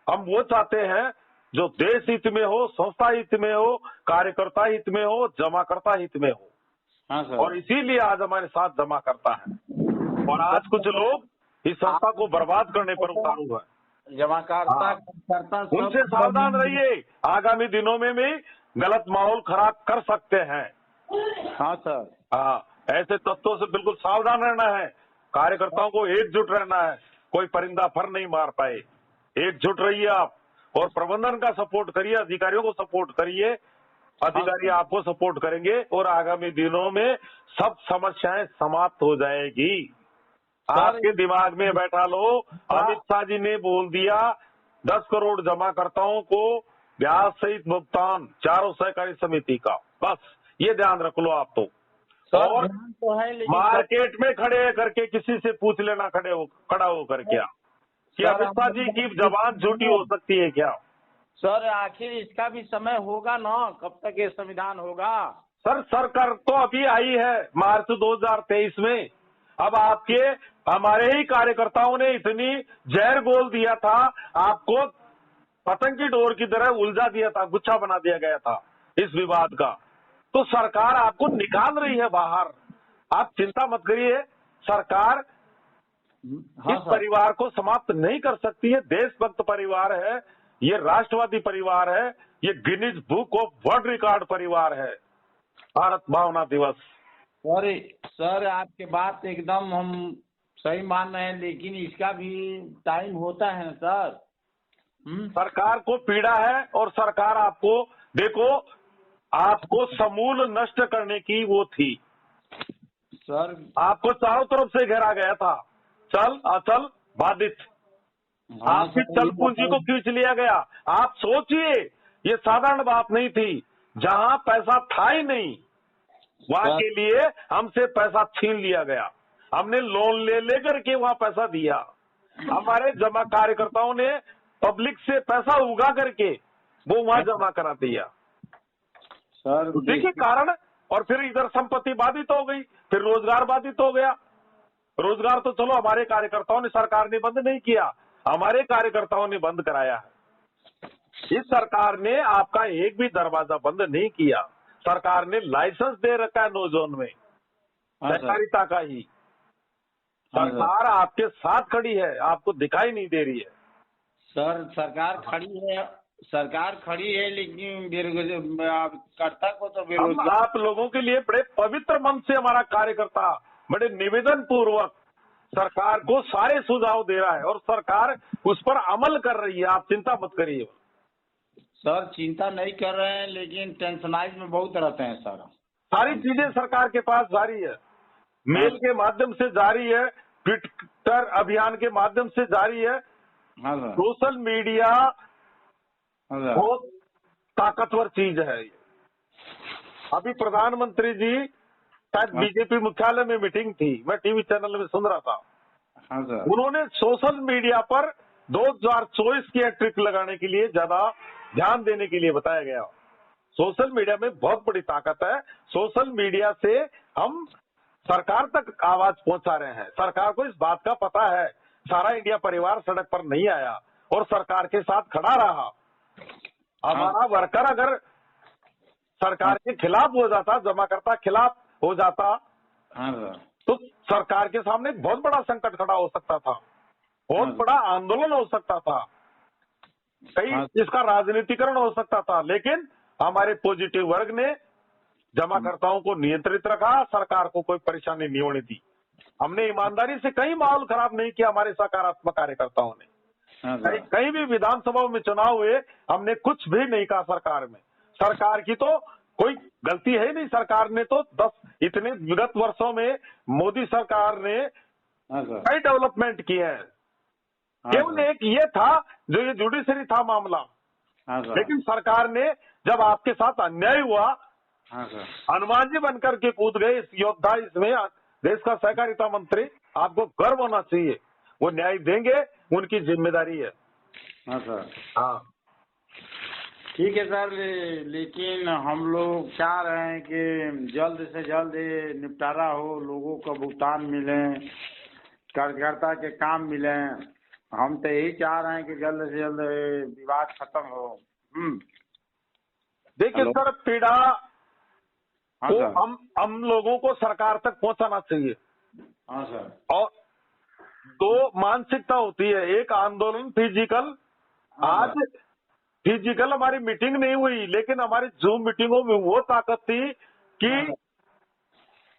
हम वो चाहते हैं जो देश हित में हो, संस्था हित में हो, कार्यकर्ता हित में हो, जमाकर्ता हित में हो। और इसीलिए आज हमारे साथ जमा करता है। और आज कुछ लोग इस संस्था को बर्बाद करने पर उतारू है।
जमाकर्ता
उनसे सावधान रहिए, आगामी दिनों में भी गलत माहौल खराब कर सकते हैं।
हाँ सर।
ऐसे तत्वों से बिल्कुल सावधान रहना है। कार्यकर्ताओं को एकजुट रहना है, कोई परिंदा फर नहीं मार पाए। एकजुट रहिए आप और प्रबंधन का सपोर्ट करिए, अधिकारियों को सपोर्ट करिए, अधिकारी आपको सपोर्ट करेंगे और आगामी दिनों में सब समस्याएं समाप्त हो जाएगी। आपके दिमाग में बैठा लो, अमित शाह जी ने बोल दिया 10 करोड़ जमाकर्ताओं को ब्याज सहित भुगतान चारों सहकारी समिति का, बस ये ध्यान रख लो आप तो। और
तो है, लेकिन
मार्केट में खड़े करके किसी से पूछ लेना खड़ा होकर क्या कि अमित शाह जी की जबान झूठी हो सकती है क्या?
सर आखिर इसका भी समय होगा ना, कब तक ये संविधान होगा?
सर सरकार तो अभी आई है मार्च 2023 में। अब आपके हमारे ही कार्यकर्ताओं ने इतनी जहर घोल दिया था, आपको पतंग की डोर की तरह उलझा दिया था, गुच्छा बना दिया गया था इस विवाद का। तो सरकार आपको निकाल रही है बाहर, आप चिंता मत करिए। सरकार इस परिवार को समाप्त नहीं कर सकती है। देशभक्त परिवार है, ये राष्ट्रवादी परिवार है, ये Guinness book of world record परिवार है। भारत भावना दिवस।
सर आपके बात एकदम हम सही मान रहे हैं, लेकिन इसका भी टाइम होता है ना सर।
सरकार को पीड़ा है और सरकार आपको देखो, आपको समूल नष्ट करने की वो थी
सर।
आपको चारों तरफ से घेरा गया था, चल अचल बाधित, आपकी चल पूंजी को खींच लिया गया। आप सोचिए, ये साधारण बात नहीं थी। जहां पैसा था ही नहीं वहां के लिए हमसे पैसा छीन लिया गया, हमने लोन ले लेकर के वहां पैसा दिया। हमारे जमा कार्यकर्ताओं ने पब्लिक से पैसा उगा करके वो वहां जमा करा दिया
सर।
देखिए कारण, और फिर इधर संपत्ति बाधित हो गई, फिर रोजगार बाधित हो गया। रोजगार तो चलो हमारे कार्यकर्ताओं ने, सरकार ने बंद नहीं किया, हमारे कार्यकर्ताओं ने बंद कराया है। इस सरकार ने आपका एक भी दरवाजा बंद नहीं किया। सरकार ने लाइसेंस दे रखा है नो जोन में सहकारिता का ही। सरकार आपके साथ खड़ी है, आपको दिखाई नहीं दे रही है।
सर सरकार खड़ी है लेकिन कर्ता को तो
हम आप लोगों के लिए बड़े पवित्र मन से हमारा कार्यकर्ता बड़े निवेदन पूर्वक सरकार को सारे सुझाव दे रहा है और सरकार उस पर अमल कर रही है। आप चिंता मत करिए।
सर चिंता नहीं कर रहे हैं, लेकिन टेंशनाइज में बहुत रहते हैं सर।
सारी चीजें सरकार के पास जारी है, मेल के माध्यम से जारी है, ट्विटर अभियान के माध्यम से जारी है। सोशल मीडिया बहुत ताकतवर चीज है। अभी प्रधानमंत्री जी शायद बीजेपी मुख्यालय में मीटिंग थी, मैं टीवी चैनल में सुन रहा था। उन्होंने सोशल मीडिया पर 2024 की ट्रिक लगाने के लिए ज्यादा ध्यान देने के लिए बताया गया। सोशल मीडिया में बहुत बड़ी ताकत है। सोशल मीडिया से हम सरकार तक आवाज पहुंचा रहे हैं। सरकार को इस बात का पता है, सारा इंडिया परिवार सड़क पर नहीं आया और सरकार के साथ खड़ा रहा। हमारा वर्कर अगर सरकार के खिलाफ हो जाता, जमाकर्ता खिलाफ हो जाता, तो सरकार के सामने बहुत बड़ा संकट खड़ा हो सकता था, बहुत बड़ा आंदोलन हो सकता था, कई इसका राजनीतिकरण हो सकता था। लेकिन हमारे पॉजिटिव वर्ग ने जमाकर्ताओं को नियंत्रित रखा, सरकार को कोई परेशानी नहीं होने दी। हमने ईमानदारी से कहीं माहौल खराब नहीं किया। हमारे सकारात्मक कार्यकर्ताओं ने कहीं भी विधानसभा में चुनाव हुए, हमने कुछ भी नहीं कहा सरकार में। सरकार की तो कोई गलती है ही नहीं। सरकार ने तो इतने विगत वर्षों में मोदी सरकार ने कई डेवलपमेंट किए हैं। केवल एक ये था जो ये जुडिशरी था मामला, लेकिन सरकार ने जब आपके साथ अन्याय हुआ, हनुमान जी बनकर के कूद गए इस योद्धा, इसमें देश का सहकारिता मंत्री, आपको गर्व होना चाहिए। वो न्याय देंगे, उनकी जिम्मेदारी है। हाँ
ठीक है सर, लेकिन हम लोग चाह रहे हैं कि जल्द से जल्द निपटारा हो, लोगों को भुगतान मिले, कार्यकर्ता के काम मिले। हम तो यही चाह रहे हैं कि जल्द से जल्द विवाद खत्म हो।
देखिए सर, पीड़ा तो हम लोगों को सरकार तक पहुंचाना चाहिए।
हाँ सर।
और दो मानसिकता होती है, एक आंदोलन फिजिकल। आज फिजिकल हमारी मीटिंग नहीं हुई, लेकिन हमारी जूम मीटिंगों में वो ताकत थी कि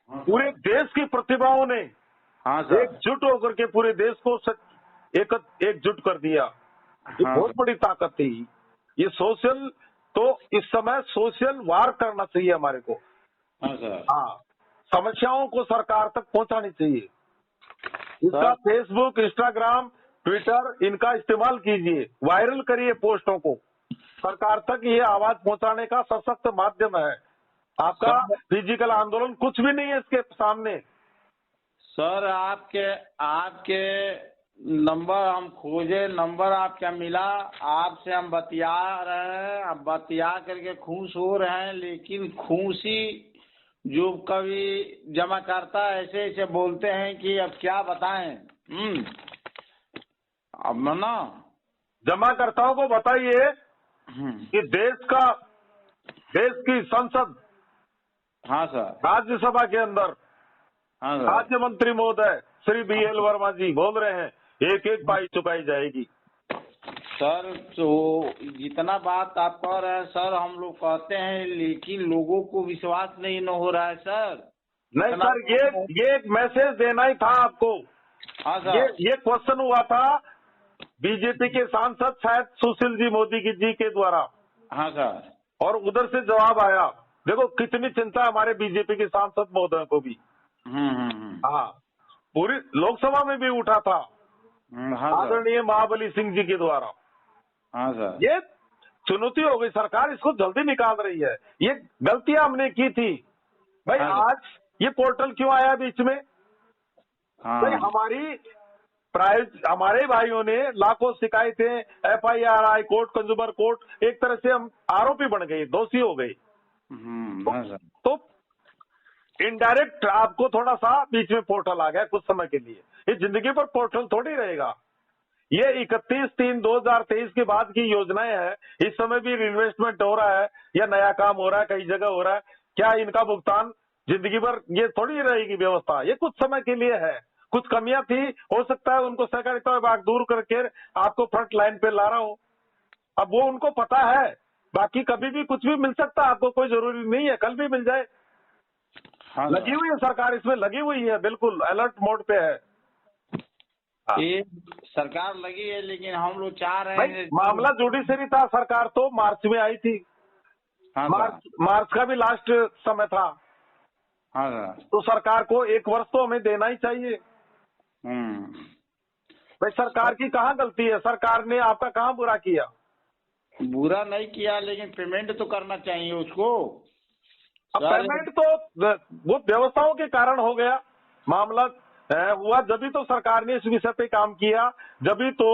पूरे देश की प्रतिभाओं ने
हाँ सर,
एकजुट होकर के पूरे देश को एकजुट कर दिया। ये बहुत बड़ी ताकत थी। ये सोशल, तो इस समय सोशल वार करना चाहिए हमारे को।
हाँ सर,
हाँ, समस्याओं को सरकार तक पहुंचानी चाहिए। इसका फेसबुक, इंस्टाग्राम, ट्विटर, इनका इस्तेमाल कीजिए, वायरल करिए पोस्टों को। सरकार तक ये आवाज पहुंचाने का सशक्त माध्यम है। आपका फिजिकल आंदोलन कुछ भी नहीं है इसके सामने।
सर आपके नंबर हम खोजे, नंबर आपका मिला, आपसे हम बतिया रहे हैं, अब बतिया करके खुश हो रहे हैं, लेकिन खुशी जो कभी जमा करता ऐसे ऐसे बोलते हैं कि अब क्या बताएं। अब ना
जमाकर्ताओं को बताइए कि देश की संसद,
हाँ सर,
राज्यसभा के अंदर
हाँ सर,
राज्य मंत्री महोदय श्री BL वर्मा जी बोल रहे हैं, एक एक पाई चुकाई जाएगी।
सर तो जितना बात आप कह रहे हैं सर, हम लोग कहते हैं, लेकिन लोगों को विश्वास नहीं न हो रहा है सर।
नहीं सर, ये एक मैसेज देना ही था आपको।
हाँ सर,
ये क्वेश्चन हुआ था बीजेपी के सांसद शायद सुशील जी मोदी जी के द्वारा।
हाँ सर,
और उधर से जवाब आया। देखो कितनी चिंता हमारे बीजेपी के सांसद महोदय को भी। हाँ, पूरी लोकसभा में भी उठा था आदरणीय महाबली सिंह जी के द्वारा।
हाँ सर,
ये चुनौती हो गई, सरकार इसको जल्दी निकाल रही है। ये गलतियां हमने की थी भाई। आज ये पोर्टल क्यों आया बीच में? भाई हमारे भाइयों ने लाखों शिकायतें, FIR, high court, consumer court, एक तरह से हम आरोपी बन गए, दोषी हो गए। तो इनडायरेक्ट आपको थोड़ा सा बीच में पोर्टल आ गया कुछ समय के लिए। ये जिंदगी पर पोर्टल थोड़ी रहेगा। ये 31/3/2023 के बाद की योजनाएं हैं। इस समय भी इन्वेस्टमेंट हो रहा है या नया काम हो रहा है, कई जगह हो रहा है। क्या इनका भुगतान जिंदगी भर ये थोड़ी रहेगी व्यवस्था? ये कुछ समय के लिए है। कुछ कमियां थी, हो सकता है उनको सहकारिता विभाग दूर करके आपको फ्रंट लाइन पे ला रहा हो। अब वो उनको पता है। बाकी कभी भी कुछ भी मिल सकता है आपको, कोई जरूरी नहीं है कल भी मिल जाए। लगी हुई है सरकार, इसमें लगी हुई है, बिल्कुल अलर्ट मोड पे है।
ये सरकार लगी है, लेकिन हम लोग चाह रहे हैं,
मामला जुडिशरी था। सरकार तो मार्च में आई थी। मार्च का भी लास्ट समय था। तो सरकार को 1 वर्ष तो हमें देना ही चाहिए। भाई सरकार की कहाँ गलती है? सरकार ने आपका कहाँ बुरा किया?
बुरा नहीं किया, लेकिन पेमेंट तो करना चाहिए उसको।
अब पेमेंट तो वो व्यवस्थाओं के कारण हो गया। मामला हुआ जब तो सरकार ने इस विषय पे काम किया, जब तो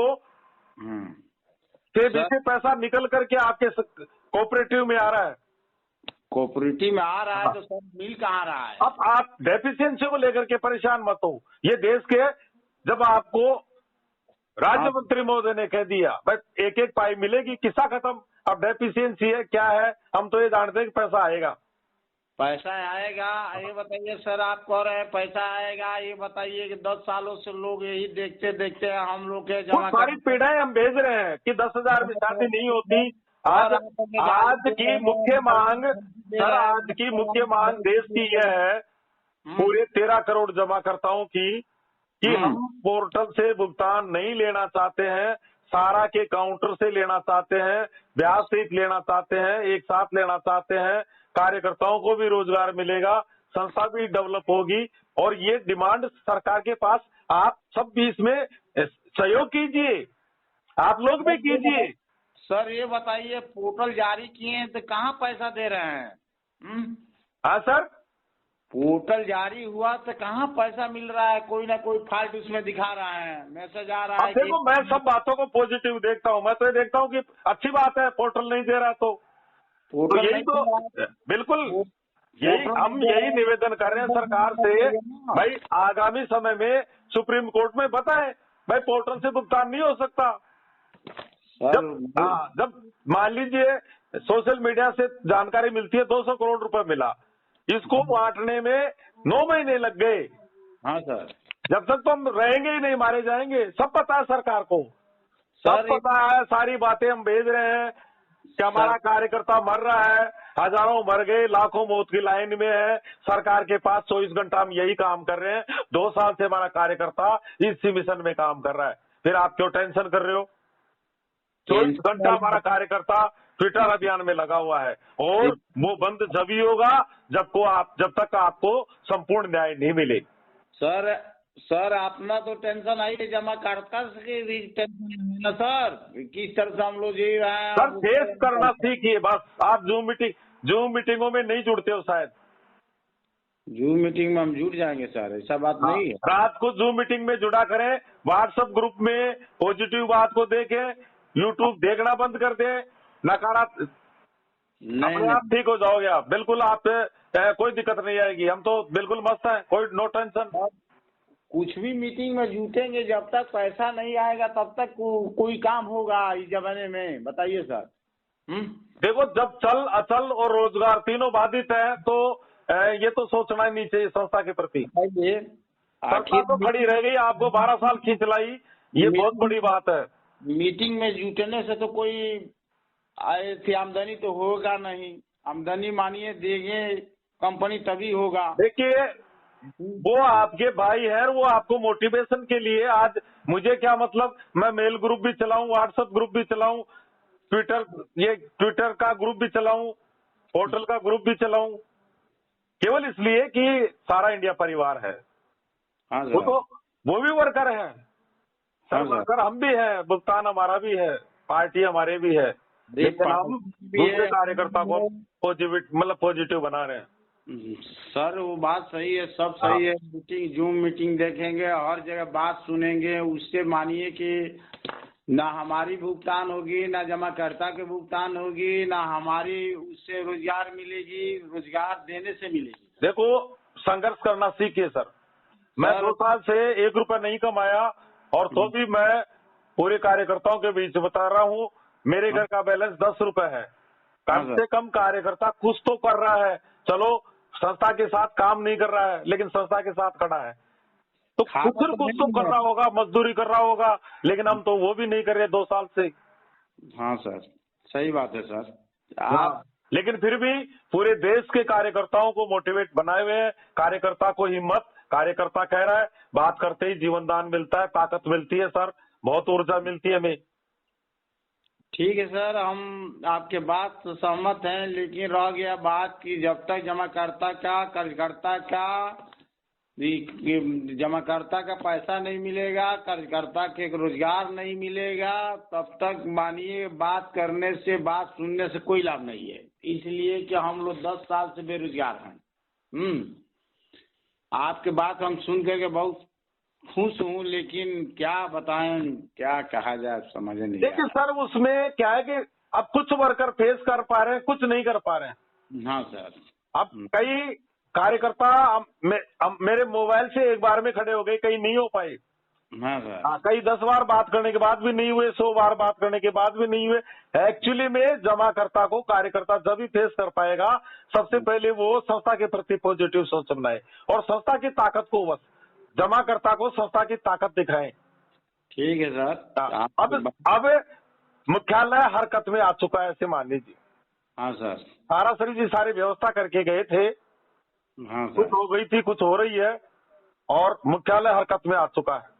से पैसा निकल करके आपके कोऑपरेटिव में आ रहा है।
कोऑपरेटिव में आ रहा है तो सब मिल कहाँ रहा है?
अब आप डेफिशिएंसी को लेकर के परेशान मत हो। ये देश के, जब आपको राज्य मंत्री महोदय ने कह दिया भाई एक एक पाई मिलेगी, किस्सा खत्म। अब डेफिशिएंसी है क्या है, हम तो ये जानते हैं कि पैसा आएगा।
पैसा आएगा, ये बताइए सर, आप कह रहे हैं पैसा आएगा, ये बताइए कि 10 सालों से लोग यही देखते देखते हम लोग के जमा
सारी पीढ़ाएं हम भेज रहे हैं कि 10,000 में शादी नहीं होती। आज की मुख्य मांग सर, आज की मुख्य मांग देश की यह है, पूरे 13 करोड़ जमाकर्ताओं की, कि हम पोर्टल से भुगतान नहीं लेना चाहते हैं, सारा के काउंटर से लेना चाहते हैं, ब्याज सहित लेना चाहते हैं, एक साथ लेना चाहते हैं। कार्यकर्ताओं को भी रोजगार मिलेगा, संस्था भी डेवलप होगी। और ये डिमांड सरकार के पास, आप सब भी इसमें सहयोग कीजिए, आप लोग भी कीजिए।
सर ये बताइए, पोर्टल जारी किए हैं तो कहाँ पैसा दे रहे हैं?
हाँ सर,
पोर्टल जारी हुआ तो कहाँ पैसा मिल रहा है? कोई ना कोई फाल्ट उसमें दिखा रहा है, मैसेज आ रहा है।
देखो मैं सब बातों को पॉजिटिव देखता हूँ। मैं तो ये देखता हूँ कि अच्छी बात है, पोर्टल नहीं दे रहा तो यही तो बिल्कुल हम यही निवेदन कर रहे हैं सरकार से। भाई आगामी समय में सुप्रीम कोर्ट में बताएं, भाई पोर्टल से भुगतान नहीं हो सकता। जब मान लीजिए सोशल मीडिया से जानकारी मिलती है 200 करोड़ रुपए मिला, इसको बांटने में 9 महीने लग गए।
हाँ सर,
जब तक तो हम रहेंगे ही नहीं, मारे जाएंगे। सब पता है सरकार को, सब पता है, सारी बातें हम भेज रहे हैं कि हमारा कार्यकर्ता मर रहा है, हजारों मर गए, लाखों मौत की लाइन में है, सरकार के पास 24 घंटा हम यही काम कर रहे हैं। 2 साल से हमारा कार्यकर्ता इसी मिशन में काम कर रहा है, फिर आप क्यों टेंशन कर रहे हो? 24 घंटा हमारा कार्यकर्ता ट्विटर अभियान में लगा हुआ है, और वो बंद जब ही होगा जब तक आपको संपूर्ण न्याय नहीं मिले।
सर अपना तो टेंशन है, जमा करता भी टेंशन है ना सर, किस तरह से हम लोग जी रहे हैं।
सर फेस करना सीखिए बस। आप जूम मीटिंगों में नहीं जुड़ते हो शायद।
जूम मीटिंग में हम जुड़ जाएंगे सर, ऐसा बात नहीं है।
रात को जूम मीटिंग में जुड़ा करें, व्हाट्सएप ग्रुप में पॉजिटिव बात को देखें, यूट्यूब देखना बंद कर दे, नकारात्मक अपने आप ठीक हो जाओगे आप। बिल्कुल आप कोई दिक्कत नहीं आएगी, हम तो बिल्कुल मस्त है, कोई नो टेंशन।
कुछ भी मीटिंग में जुटेंगे, जब तक पैसा नहीं आएगा तब तक कोई काम होगा इस जमाने में, बताइए सर।
देखो, जब चल अचल और रोजगार तीनों बाधित है तो ये तो सोचना ही नहीं चाहिए संस्था के प्रति। संस्था तो खड़ी रह गई, आपको 12 साल खींच लाई, ये बहुत बड़ी बात है।
मीटिंग में जुटने से तो कोई आए थी आमदनी तो होगा नहीं, आमदनी मानिए देंगे कंपनी तभी होगा।
देखिए, वो आपके भाई है, वो आपको मोटिवेशन के लिए। आज मुझे क्या मतलब, मैं मेल ग्रुप भी चलाऊं, व्हाट्सएप ग्रुप भी चलाऊं, ट्विटर का ग्रुप भी चलाऊं, होटल का ग्रुप भी चलाऊं, केवल इसलिए कि सारा इंडिया परिवार है। वो भी वर्कर है सर, वर्कर हम भी है, भुगतान हमारा भी है, पार्टी हमारे भी है, लेकिन हम दूसरे कार्यकर्ता को पॉजिटिव बना रहे हैं।
सर वो बात सही है, सब सही है। जूम मीटिंग देखेंगे, हर जगह बात सुनेंगे, उससे मानिए कि ना हमारी भुगतान होगी, ना जमाकर्ता के भुगतान होगी, ना हमारी उससे रोजगार मिलेगी, रोजगार देने से मिलेगी।
देखो, संघर्ष करना सीखिए सर। मैं 2 साल से 1 रुपया नहीं कमाया, और तो भी मैं पूरे कार्यकर्ताओं के बीच बता रहा हूँ, मेरे घर का बैलेंस 10 रुपए है। कम से कम कार्यकर्ता कुछ तो कर रहा है। चलो संस्था के साथ काम नहीं कर रहा है, लेकिन संस्था के साथ खड़ा है, तो कुछ तो कर रहा होगा, मजदूरी कर रहा होगा, लेकिन हम तो वो भी नहीं कर रहे 2 साल से।
हाँ सर, सही बात है सर।
आप लेकिन फिर भी पूरे देश के कार्यकर्ताओं को मोटिवेट बनाए हुए हैं। कार्यकर्ता को हिम्मत, कार्यकर्ता कह रहा है, बात करते ही जीवन दान मिलता है, ताकत मिलती है सर, बहुत ऊर्जा मिलती है हमें।
ठीक है सर, हम आपके बात से सहमत हैं, लेकिन रह गया बात कि जब तक जमाकर्ता का, कार्यकर्ता का, जमाकर्ता का पैसा नहीं मिलेगा, कार्यकर्ता के रोजगार नहीं मिलेगा, तब तक मानिए बात करने से, बात सुनने से कोई लाभ नहीं है। इसलिए कि हम लोग 10 साल से बेरोजगार हैं। आपके बात हम सुन करके बहुत खुश हूँ, लेकिन क्या बताएं, क्या कहा जाए, समझ नहीं।
देखिए सर, उसमें क्या है कि अब कुछ वर्कर फेस कर पा रहे हैं, कुछ नहीं कर पा रहे हैं।
हाँ सर।
अब कई कार्यकर्ता मेरे मोबाइल से एक बार में खड़े हो गए, कई नहीं हो पाए।
हाँ सर।
कई 10 बार बात करने के बाद भी नहीं हुए, 100 बार बात करने के बाद भी नहीं हुए। एक्चुअली में जमाकर्ता को कार्यकर्ता जब भी फेस कर पाएगा, सबसे पहले वो संस्था के प्रति पॉजिटिव सोच बनाए, और संस्था की ताकत को, बस जमाकर्ता को संस्था की ताकत दिखाएं।
ठीक है सर।
अब मुख्यालय हरकत में आ चुका है, ऐसे मान लीजिए।
हाँ सर।
तारासरी जी सारी व्यवस्था करके गए थे।
हाँ सर।
कुछ हो गई थी, कुछ हो रही है, और मुख्यालय हरकत में आ चुका है।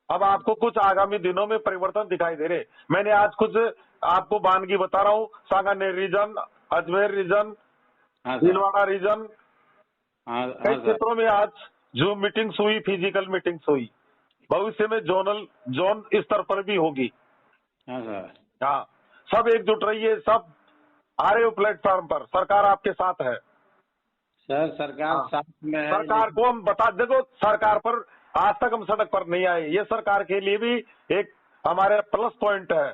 अब आपको कुछ आगामी दिनों में परिवर्तन दिखाई दे रहे। मैंने आज कुछ आपको बानगी बता रहा हूँ, Sanganer region, Ajmer region, Bhilwara region, कई क्षेत्रों में आज जूम मीटिंग्स हुई, फिजिकल मीटिंग्स हुई। भविष्य में जोन स्तर पर भी होगी। हाँ, सब एकजुट रहिए, सब आ रहे हो प्लेटफॉर्म पर, सरकार आपके साथ है
सर। सरकार साथ में है।
सरकार को हम बता, देखो सरकार पर आज तक हम सड़क पर नहीं आए, ये सरकार के लिए भी एक हमारे प्लस पॉइंट है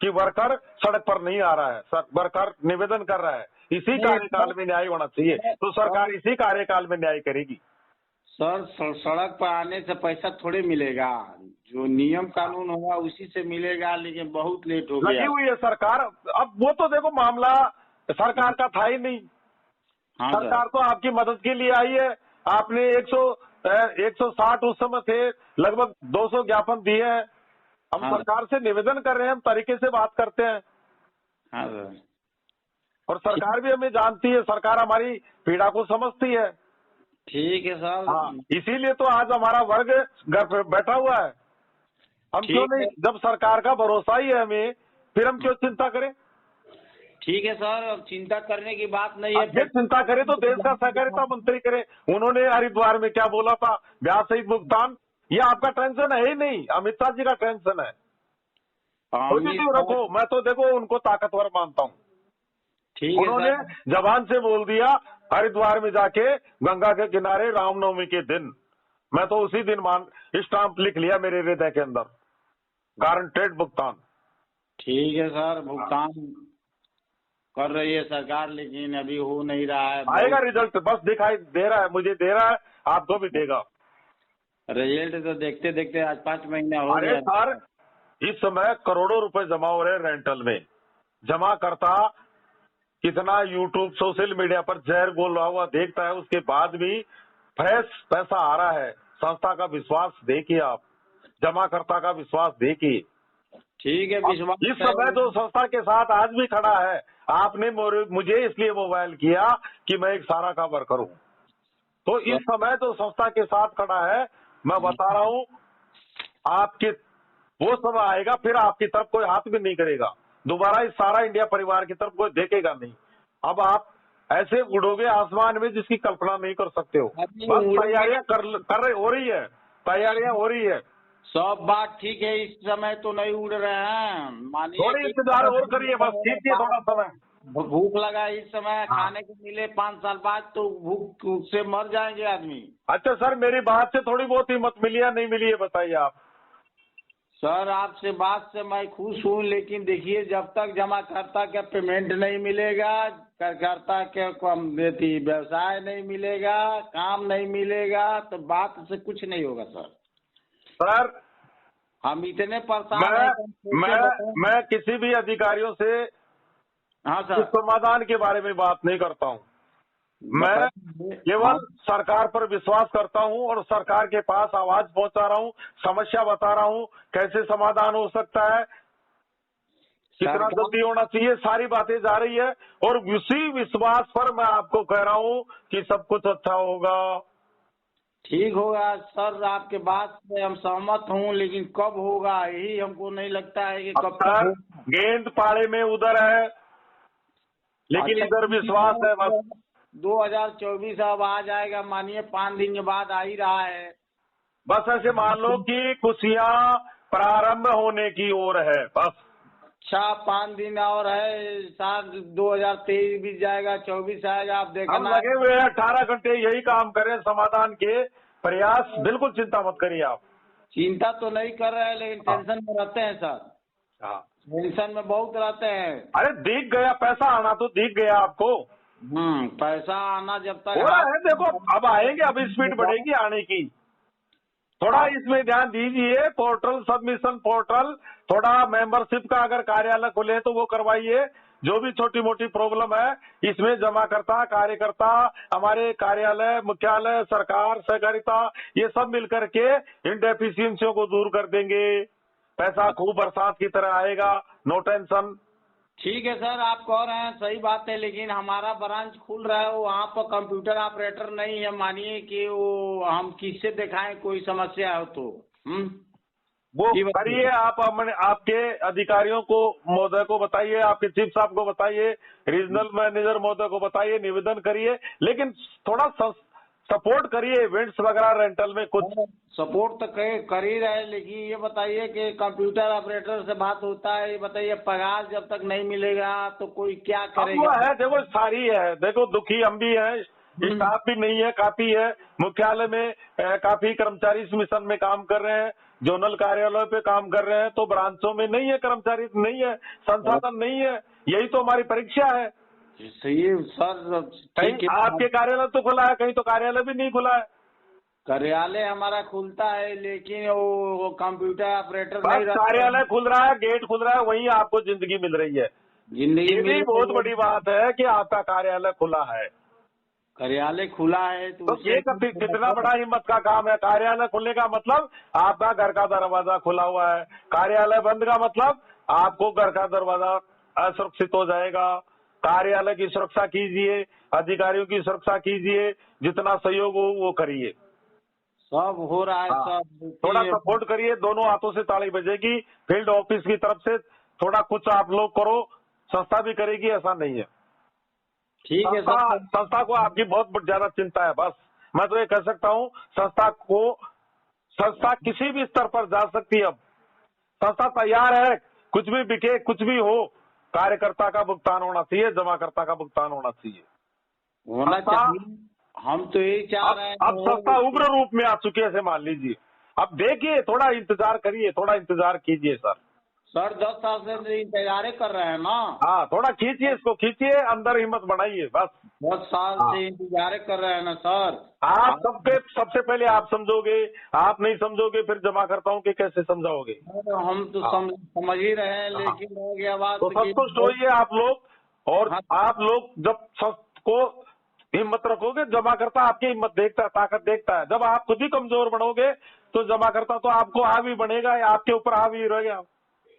कि वर्कर सड़क पर नहीं आ रहा है। वर्कर निवेदन कर रहा है, इसी कार्यकाल में न्याय होना चाहिए, तो सरकार इसी कार्यकाल में न्याय करेगी।
सर सड़क पर आने से पैसा थोड़े मिलेगा, जो नियम कानून होगा उसी से मिलेगा, लेकिन बहुत लेट हो गया।
लगी हुई है सरकार। अब वो तो देखो मामला सरकार का था ही नहीं। हाँ, सरकार तो आपकी मदद के लिए आई है। आपने 160 उस समय थे, लगभग 200 ज्ञापन दिए हैं। हम सरकार से निवेदन कर रहे हैं, हम तरीके से बात करते हैं।
हाँ सर।
और सरकार भी हमें जानती है, सरकार हमारी पीड़ा को समझती है।
ठीक है सर।
हाँ, इसीलिए तो आज हमारा वर्ग घर पे बैठा हुआ है। हम क्यों नहीं, जब सरकार का भरोसा ही है हमें, फिर हम क्यों चिंता करें?
ठीक है सर, अब चिंता करने की बात नहीं है।
ये चिंता करे तो देश का सहकारिता मंत्री करे। उन्होंने हरिद्वार में क्या बोला था, ब्याज सहित भुगतान। ये आपका टेंशन है ही नहीं, अमित शाह जी का टेंशन है। पॉजिटिव रखो, मैं तो देखो उनको ताकतवर मानता हूँ। उन्होंने जबान से बोल दिया हरिद्वार में जाके गंगा के किनारे रामनवमी के दिन, मैं तो उसी दिन स्टाम्प लिख लिया मेरे हृदय के अंदर, गारंटेड भुगतान।
ठीक है सर, भुगतान कर रही है सरकार, लेकिन अभी हो नहीं रहा है।
आएगा रिजल्ट, बस दिखाई दे रहा है, मुझे दे रहा है, आपको भी देगा
रिजल्ट। तो देखते देखते आज 5 महीने हो गए।
अरे सर, इस समय करोड़ों रुपए जमा हो रहे हैं रेंटल में। जमा करता कितना यूट्यूब सोशल मीडिया पर जहर बोला हुआ देखता है, उसके बाद भी फ्रेश पैसा आ रहा है। संस्था का विश्वास देखिए आप, जमाकर्ता का विश्वास देखिए।
ठीक है, विश्वास
इस समय जो संस्था के साथ आज भी खड़ा है, आपने मुझे इसलिए मोबाइल किया कि मैं एक सारा का वर्कर हूँ। तो इस समय जो संस्था के साथ खड़ा है, मैं बता रहा हूँ, आपके वो समय आएगा फिर आपकी तरफ कोई हाथ भी नहीं करेगा दोबारा। इस सारा इंडिया परिवार की तरफ कोई देखेगा नहीं। अब आप ऐसे उड़ोगे आसमान में जिसकी कल्पना नहीं कर सकते हो। बस तैयारियां हो रही है, तैयारियां हो रही है।
सब बात ठीक है, इस समय तो नहीं उड़ रहे हैं, मानिए
थोड़ी इंतजार और करिए, बस कीजिए थोड़ा समय।
भूख लगा इस समय, खाने को मिले 5 साल बाद तो भूख से मर जाएंगे आदमी।
अच्छा सर, मेरी बात से थोड़ी बहुत हिम्मत मिली या नहीं मिली है बताइए आप।
सर आपसे बात से मैं खुश हूँ, लेकिन देखिए जब तक जमाकर्ता का पेमेंट नहीं मिलेगा, करकर्ता के व्यवसाय नहीं मिलेगा, काम नहीं मिलेगा, तो बात से कुछ नहीं होगा सर।
सर
हम इतने परेशान
मैं किसी भी अधिकारियों से
हाँ सर
समाधान के बारे में बात नहीं करता हूँ। मैं केवल सरकार पर विश्वास करता हूँ और सरकार के पास आवाज पहुंचा रहा हूँ, समस्या बता रहा हूँ, कैसे समाधान हो सकता है, कितना जल्दी होना चाहिए, सारी बातें जा रही है। और उसी विश्वास पर मैं आपको कह रहा हूँ कि सब कुछ अच्छा होगा।
ठीक होगा सर, आपके बात से हम सहमत हूँ, लेकिन कब होगा यही हमको नहीं लगता है कि कब तक।
गेंद पाड़े में उधर है, लेकिन इधर विश्वास है। बस
2024 अब आ जाएगा, मानिए 5 दिन के बाद आ ही रहा है।
बस ऐसे मान लो कि खुशियाँ प्रारंभ होने की ओर है बस।
अच्छा 5 दिन और है, साल 2023 बीत जाएगा, 24 आएगा, आप देखना।
हम लगे हुए हैं 18 घंटे यही काम करें, समाधान के प्रयास, बिल्कुल चिंता मत करिए आप।
चिंता तो नहीं कर रहे हैं, लेकिन टेंशन में रहते हैं सर।
हाँ,
टेंशन में बहुत रहते हैं।
अरे दिख गया पैसा आना, तो दिख गया आपको।
पैसा आना जब तक
हो रहा है, देखो अब आएंगे, अब स्पीड बढ़ेगी आने की। थोड़ा इसमें ध्यान दीजिए, पोर्टल सबमिशन पोर्टल, थोड़ा मेंबरशिप का अगर कार्यालय खुले तो वो करवाइए। जो भी छोटी मोटी प्रॉब्लम है इसमें जमाकर्ता, कार्यकर्ता, हमारे कार्यालय, मुख्यालय, सरकार, सहकारिता, ये सब मिलकर के इन डेफिशिएंसियों को दूर कर देंगे। पैसा खूब बरसात की तरह आएगा, नो टेंशन।
ठीक है सर, आप कह रहे हैं सही बात है, लेकिन हमारा ब्रांच खुल रहा है, वहाँ पर कंप्यूटर ऑपरेटर नहीं है। मानिए कि वो हम किससे दिखाएं कोई समस्या हो तो।
वो करिए आप, आपके अधिकारियों को महोदय को बताइए, आपके चीफ साहब को बताइए, रीजनल मैनेजर महोदय को बताइए, निवेदन करिए, लेकिन थोड़ा सपोर्ट करिए। इवेंट्स वगैरह रेंटल में कुछ
सपोर्ट तो कर ही रहे, लेकिन ये बताइए कि कंप्यूटर ऑपरेटर से बात होता है, ये बताइए पगार जब तक नहीं मिलेगा तो कोई क्या करेगा।
है देखो, सारी है, देखो दुखी हम भी हैं, स्टाफ भी नहीं है, काफी है। मुख्यालय में काफी कर्मचारी इस मिशन में काम कर रहे हैं, जोनल कार्यालय पे काम कर रहे हैं, तो ब्रांचों में नहीं है, कर्मचारी नहीं है, संसाधन नहीं है। यही तो हमारी परीक्षा है।
सही सर,
कहीं आपके कार्यालय तो खुला है, कहीं तो कार्यालय भी नहीं खुला है।
कार्यालय हमारा खुलता है, लेकिन वो कंप्यूटर ऑपरेटर नहीं रहता।
कार्यालय खुल रहा है, गेट खुल रहा है, वहीं आपको जिंदगी मिल रही है।
जिंदगी
भी बहुत बड़ी बात है कि आपका कार्यालय खुला है।
कार्यालय खुला है तो
ये कितना बड़ा हिम्मत का काम है। कार्यालय खुलने का मतलब आपका घर का दरवाजा खुला हुआ है, कार्यालय बंद का मतलब आपको घर का दरवाजा असुरक्षित हो जाएगा। कार्यालय की सुरक्षा कीजिए, अधिकारियों की सुरक्षा कीजिए, जितना सहयोग हो वो करिए।
सब हो रहा है सब।
थोड़ा सपोर्ट करिए, दोनों हाथों से ताली बजेगी। फील्ड ऑफिस की तरफ से थोड़ा कुछ आप लोग करो, संस्था भी करेगी, ऐसा नहीं है।
ठीक है।
संस्था को आपकी बहुत ज्यादा चिंता है। बस मैं तो ये कह सकता हूँ, संस्था किसी भी स्तर पर जा सकती है। अब संस्था तैयार है, कुछ भी बिके, कुछ भी हो, कार्यकर्ता का भुगतान होना चाहिए, जमाकर्ता का भुगतान होना चाहिए,
होना चाहिए। हम तो यही चाह रहे हैं।
अब संस्था उग्र रूप में आ चुकी है, ऐसे मान लीजिए। अब देखिए, थोड़ा इंतजार करिए, थोड़ा इंतजार कीजिए
सर 10 साल से इंतजार कर रहे हैं ना।
हाँ, थोड़ा खींचिए, इसको खींचिए, अंदर हिम्मत बढ़ाइए। बस
10 साल से इंतजार कर रहे हैं ना सर।
आप सबसे पहले आप समझोगे, आप नहीं समझोगे फिर जमाकर्ताओं के कैसे समझाओगे।
हम तो समझ ही रहे हैं, लेकिन हो गया बात
तो संतुष्ट होइए आप लोग। और आप लोग जब को हिम्मत रखोगे, जमाकर्ता आपकी हिम्मत देखता है, ताकत देखता है। जब आप खुद ही कमजोर बनोगे तो जमाकर्ता तो आपको हावी बनेगा, आपके ऊपर हावी रहेगा।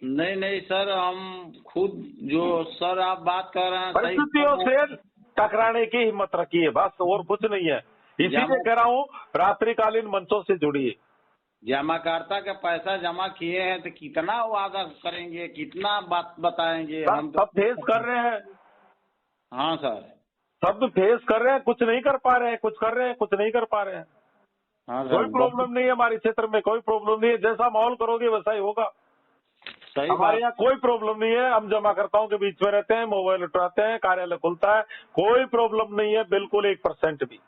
नहीं सर, हम खुद जो सर आप बात कर रहे हैं,
परिस्थितियों से टकराने की हिम्मत रखिए, बस और कुछ नहीं है। इसीलिए कह रहा हूँ, रात्रिकालीन मंचों से जुड़िए।
जमाकर्ता का पैसा जमा किए हैं तो कितना वादा करेंगे, कितना बात बताएंगे। हम
सब फेस कर रहे हैं।
हाँ सर,
सब फेस कर रहे हैं, कुछ नहीं कर पा रहे हैं, कुछ कर रहे हैं, कुछ नहीं कर पा रहे हैं।
हाँ सर,
कोई प्रॉब्लम नहीं है हमारे क्षेत्र में, कोई प्रॉब्लम नहीं है। जैसा माहौल करोगे वैसा ही होगा। हमारे यहाँ कोई प्रॉब्लम नहीं है। हम जमाकर्ताओं के बीच में रहते हैं, मोबाइल उठाते हैं, कार्यालय खुलता है, कोई प्रॉब्लम नहीं है, बिल्कुल 1% भी।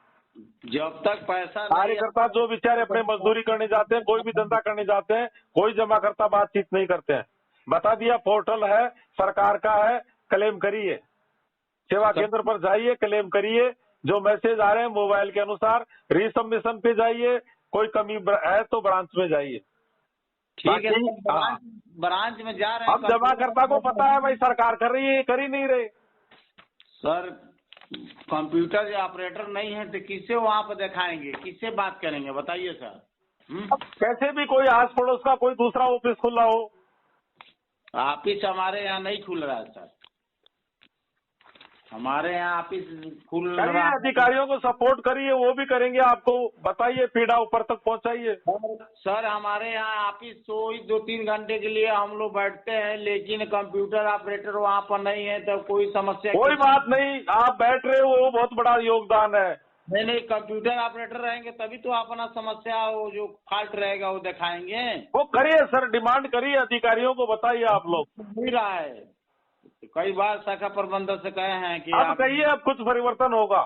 जब तक पैसा
कार्यकर्ता जो बेचारे अपने मजदूरी करने जाते हैं, कोई भी धंधा करने जाते हैं, कोई जमाकर्ता बातचीत नहीं करते हैं। बता दिया, पोर्टल है, सरकार का है, क्लेम करिए, सेवा केंद्र पर जाइए, क्लेम करिए। जो मैसेज आ रहे हैं मोबाइल के अनुसार, रीसबमिशन पे जाइए, कोई कमी है तो ब्रांच में जाइए।
ठीक है, ब्रांच में जा रहे हैं।
अब जमाकर्ता को पता है भाई सरकार कर रही है, कर ही नहीं रहे।
सर कंप्यूटर ऑपरेटर नहीं है तो किससे वहाँ पर दिखाएंगे, किससे बात करेंगे, बताइए सर।
कैसे भी कोई आस पड़ोस का कोई दूसरा ऑफिस खुला हो।
ऑफिस हमारे यहाँ नहीं खुल रहा है सर, हमारे यहाँ ऑफिस खुल रहा है।
अधिकारियों को सपोर्ट करिए, वो भी करेंगे, आपको बताइए, पीड़ा ऊपर तक पहुंचाइए।
सर हमारे यहाँ ऑफिस तो 2-3 घंटे के लिए हम लोग बैठते हैं, लेकिन कंप्यूटर ऑपरेटर वहाँ पर नहीं है तो कोई समस्या।
कोई बात नहीं, आप बैठ रहे हो, वो बहुत बड़ा योगदान है।
नहीं, कंप्यूटर ऑपरेटर रहेंगे तभी तो अपना समस्या, वो जो फॉल्ट रहेगा वो दिखाएंगे।
वो करिए सर, डिमांड करिए, अधिकारियों को बताइए। आप लोग
मिल रहा है, कई बार शाखा प्रबंधक से कहे हैं कि
अब कहिए, अब कुछ परिवर्तन होगा।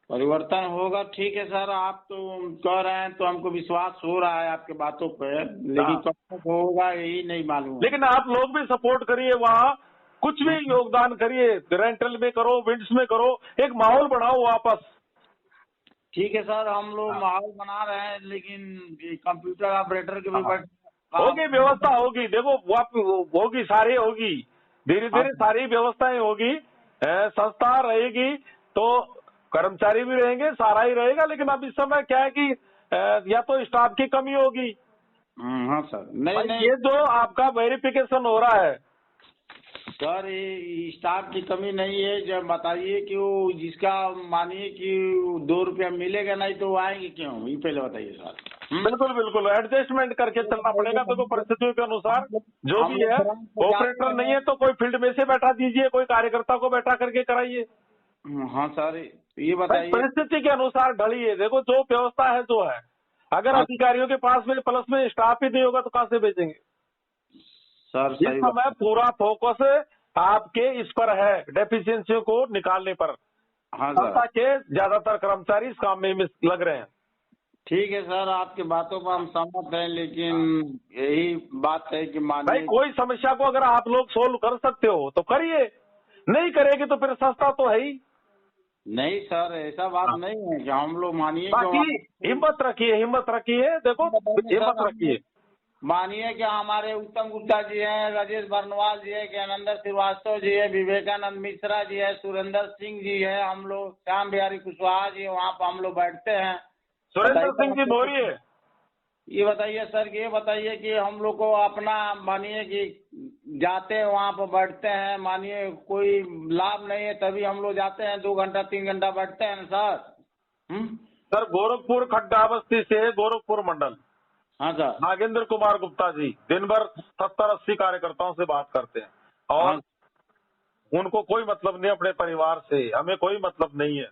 परिवर्तन होगा। ठीक है सर, आप तो कह रहे हैं तो हमको विश्वास हो रहा है आपके बातों पे, लेकिन कब तक होगा यही नहीं मालूम।
लेकिन आप लोग भी सपोर्ट करिए, वहाँ कुछ भी योगदान करिए, रेंटल में करो, विंड्स में करो, एक माहौल बनाओ वापस।
ठीक है सर, हम लोग माहौल बना रहे हैं, लेकिन कंप्यूटर ऑपरेटर के भी
होगी व्यवस्था, होगी। देखो होगी, सारी होगी, धीरे धीरे सारी व्यवस्थाएं होगी। संस्था रहेगी तो कर्मचारी भी रहेंगे, सारा ही रहेगा। लेकिन अब इस समय क्या है कि या तो स्टाफ की कमी होगी।
हाँ सर, नहीं
ये जो आपका वेरिफिकेशन हो रहा है
सर, ये स्टाफ की कमी नहीं है। जब बताइए कि वो जिसका मानिए कि 2 रुपया मिलेगा नहीं तो वो आएंगे क्यों, ये पहले बताइए सर।
बिल्कुल बिल्कुल, एडजस्टमेंट करके चलना पड़ेगा। देखो परिस्थितियों के अनुसार जो भी है, ऑपरेटर नहीं है तो कोई फील्ड में से बैठा दीजिए, कोई कार्यकर्ता को बैठा करके कराइए।
हाँ सर, ये बताइए,
परिस्थिति के अनुसार ढलिए। देखो जो व्यवस्था है जो है, अगर अधिकारियों के पास में प्लस में स्टाफ ही नहीं होगा तो कहाँ से भेजेंगे
सर।
इस समय पूरा फोकस आपके इस पर है, डेफिशिएंसियों को निकालने पर।
हाँ
संस्था के ज्यादातर कर्मचारी इस काम में लग रहे हैं।
ठीक है सर, आपकी बातों पर हम सहमत हैं, लेकिन यही बात है कि
भाई कोई समस्या को अगर आप लोग सोल्व कर सकते हो तो करिए, नहीं करेंगे तो फिर संस्था तो है ही
नहीं। सर ऐसा बात नहीं है कि हम लोग मानिए,
हिम्मत रखिए, हिम्मत रखिए। देखो हिम्मत रखिए।
मानिए कि हमारे उत्तम गुप्ता जी हैं, राजेश बर्नवाल जी है, ज्ञानेंद्र श्रीवास्तव जी है, विवेकानंद मिश्रा जी है, सुरेंद्र सिंह जी है, हम लोग श्याम बिहारी कुशवाहा जी है, वहाँ पर हम लोग बैठते हैं।
सुरेंद्र सिंह जी बोलिए।
ये बताइए सर, ये बताइए कि हम लोग को अपना मानिए कि जाते हैं वहाँ पर बैठते हैं, मानिए कोई लाभ नहीं है तभी हम लोग जाते हैं, 2 घंटा 3 घंटा बैठते हैं सर।
सर गोरखपुर खड्डा बस्ती से गोरखपुर मंडल।
हाँ सर।
नागेंद्र कुमार गुप्ता जी दिन भर 70-80 कार्यकर्ताओं से बात करते हैं और
हाँ।
उनको कोई मतलब नहीं अपने परिवार से, हमें कोई मतलब नहीं है।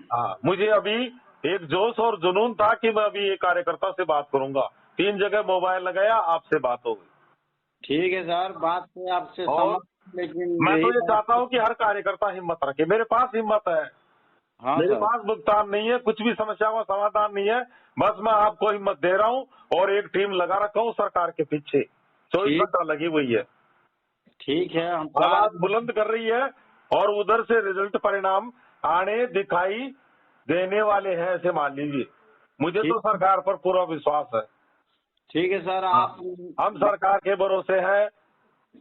हाँ, मुझे अभी एक जोश और जुनून था कि मैं अभी एक कार्यकर्ता से बात करूंगा, 3 जगह मोबाइल लगाया, आपसे बात हो गई।
ठीक है सर, बात से आपसे
और
लेकिन
मैं तो ये चाहता हूँ कि हर कार्यकर्ता हिम्मत रखे। मेरे पास हिम्मत है,
हाँ
मेरे
सर।
पास भुगतान नहीं है, कुछ भी समस्या का समाधान नहीं है, बस मैं आपको हिम्मत दे रहा हूँ और एक टीम लगा रखा हूँ सरकार के पीछे, 24 घंटा लगी हुई है।
ठीक है, हम
आवाज बुलंद कर रही है और उधर से रिजल्ट परिणाम आने दिखाई देने वाले हैं, ऐसे मान लीजिए। मुझे तो सरकार पर पूरा विश्वास है।
ठीक है सर, आप
हम सरकार के भरोसे हैं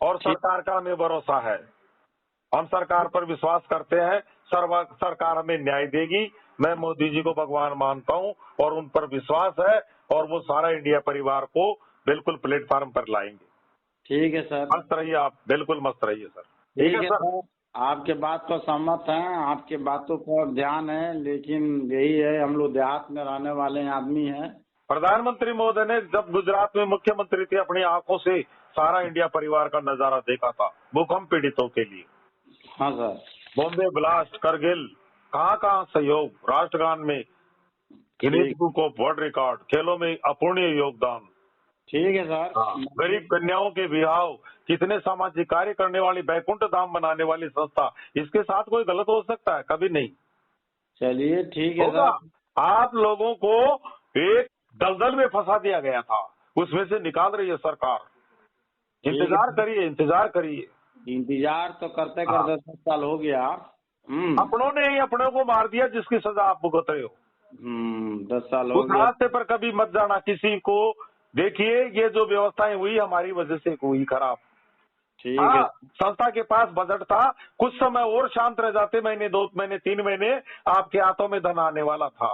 और सरकार का हमें भरोसा है। हम सरकार पर विश्वास करते हैं, सरकार हमें न्याय देगी। मैं मोदी जी को भगवान मानता हूं और उन पर विश्वास है और वो सारा इंडिया परिवार को बिल्कुल प्लेटफॉर्म पर लाएंगे।
ठीक है सर।
मस्त रहिए आप, बिल्कुल मस्त रहिए सर।
ठीक है सर, आपके बात पर सहमत हैं, आपके बातों पर ध्यान है, लेकिन यही है, हम लोग देहात में रहने वाले आदमी हैं।
प्रधानमंत्री महोदय ने जब गुजरात में मुख्यमंत्री थे, अपनी आंखों से सारा इंडिया परिवार का नजारा देखा था भूकंप पीड़ितों के लिए।
हाँ सर।
बॉम्बे ब्लास्ट, करगिल, कहाँ सहयोग, राष्ट्रगान में Guinness book of world record, खेलों में अपूर्णीय योगदान।
ठीक है सर।
गरीब कन्याओं के विवाह, कितने सामाजिक कार्य करने वाली, बैकुंठ धाम बनाने वाली संस्था, इसके साथ कोई गलत हो सकता है? कभी नहीं।
चलिए ठीक है
होगा।
सर।
आप लोगों को एक दलदल में फंसा दिया गया था, उसमें से निकाल रही है सरकार। इंतजार करिए, इंतजार करिए।
इंतजार तो करते करते 10 साल हो गया।
अपनों ने ही अपनों को मार दिया, जिसकी सजा आप भुगत रहे हो।
10 साल हो
उस
गया।
रास्ते पर कभी मत जाना किसी को। देखिए, ये जो व्यवस्थाएं हुई हमारी वजह से हुई खराब।
ठीक है।
संस्था के पास बजट था, कुछ समय और शांत रह जाते, महीने 2 महीने 3 महीने, आपके हाथों में धन आने वाला था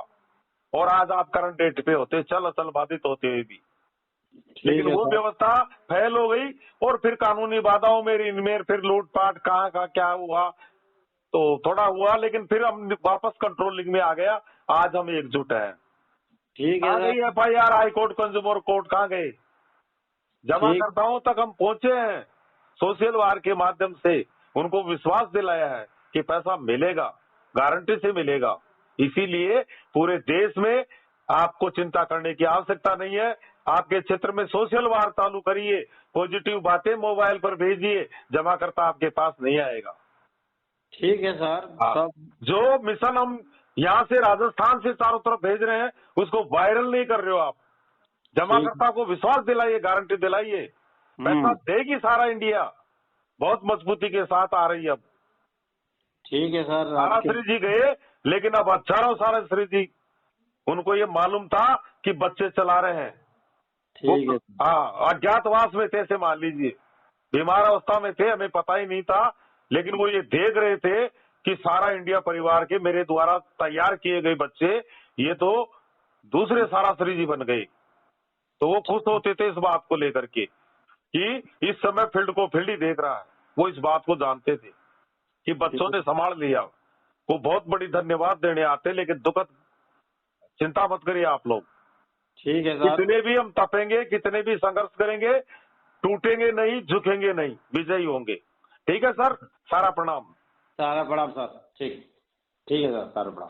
और आज आप करंट डेट पे होते, चल अचल बाधित होते हुए भी। लेकिन वो व्यवस्था फैल हो गई और फिर कानूनी बाधाओं में, इनमें फिर लूटपाट, कहाँ का क्या हुआ, तो थोड़ा हुआ, लेकिन फिर हम वापस कंट्रोलिंग में आ गया। आज हम एकजुट हैं।
ठीक है।
आ गई FIR, high court, consumer court, कहाँ गए? जमाकर्ताओं तक हम पहुंचे हैं, सोशल वार के माध्यम से उनको विश्वास दिलाया है कि पैसा मिलेगा, गारंटी से मिलेगा। इसीलिए पूरे देश में आपको चिंता करने की आवश्यकता नहीं है। आपके क्षेत्र में सोशल वार चालू करिए, पॉजिटिव बातें मोबाइल पर भेजिए, जमाकर्ता आपके पास नहीं आएगा।
ठीक है सर। सब
जो मिशन हम यहाँ से राजस्थान से चारों तरफ भेज रहे हैं, उसको वायरल नहीं कर रहे हो आप। जमाकर्ता को विश्वास दिलाइए, गारंटी दिलाइए, पैसा देगी सारा इंडिया, बहुत मजबूती के साथ आ रही है अब।
ठीक है सर।
साराश्री जी गए, लेकिन अब हजारों साराश्री जी, उनको ये मालूम था कि बच्चे चला रहे हैं।
ठीक है।
अज्ञातवास में थे, ऐसे मान लीजिए, बीमार अवस्था में थे, हमें पता ही नहीं था, लेकिन वो ये देख रहे थे कि सारा इंडिया परिवार के मेरे द्वारा तैयार किए गए बच्चे ये तो दूसरे साराश्री जी बन गए। तो वो खुश होते थे इस बात को लेकर के कि इस समय फील्ड को फील्ड ही देख रहा है। वो इस बात को जानते थे कि बच्चों ने संभाल लिया। वो बहुत बड़ी धन्यवाद देने आते, लेकिन दुखद, चिंता मत करिए आप लोग।
ठीक है सर।
कितने भी हम तपेंगे, कितने भी संघर्ष करेंगे, टूटेंगे नहीं, झुकेंगे नहीं, विजयी होंगे। ठीक है सर, सारा प्रणाम।
सारा प्रणाम सर। ठीक है सर, सारा प्रणाम।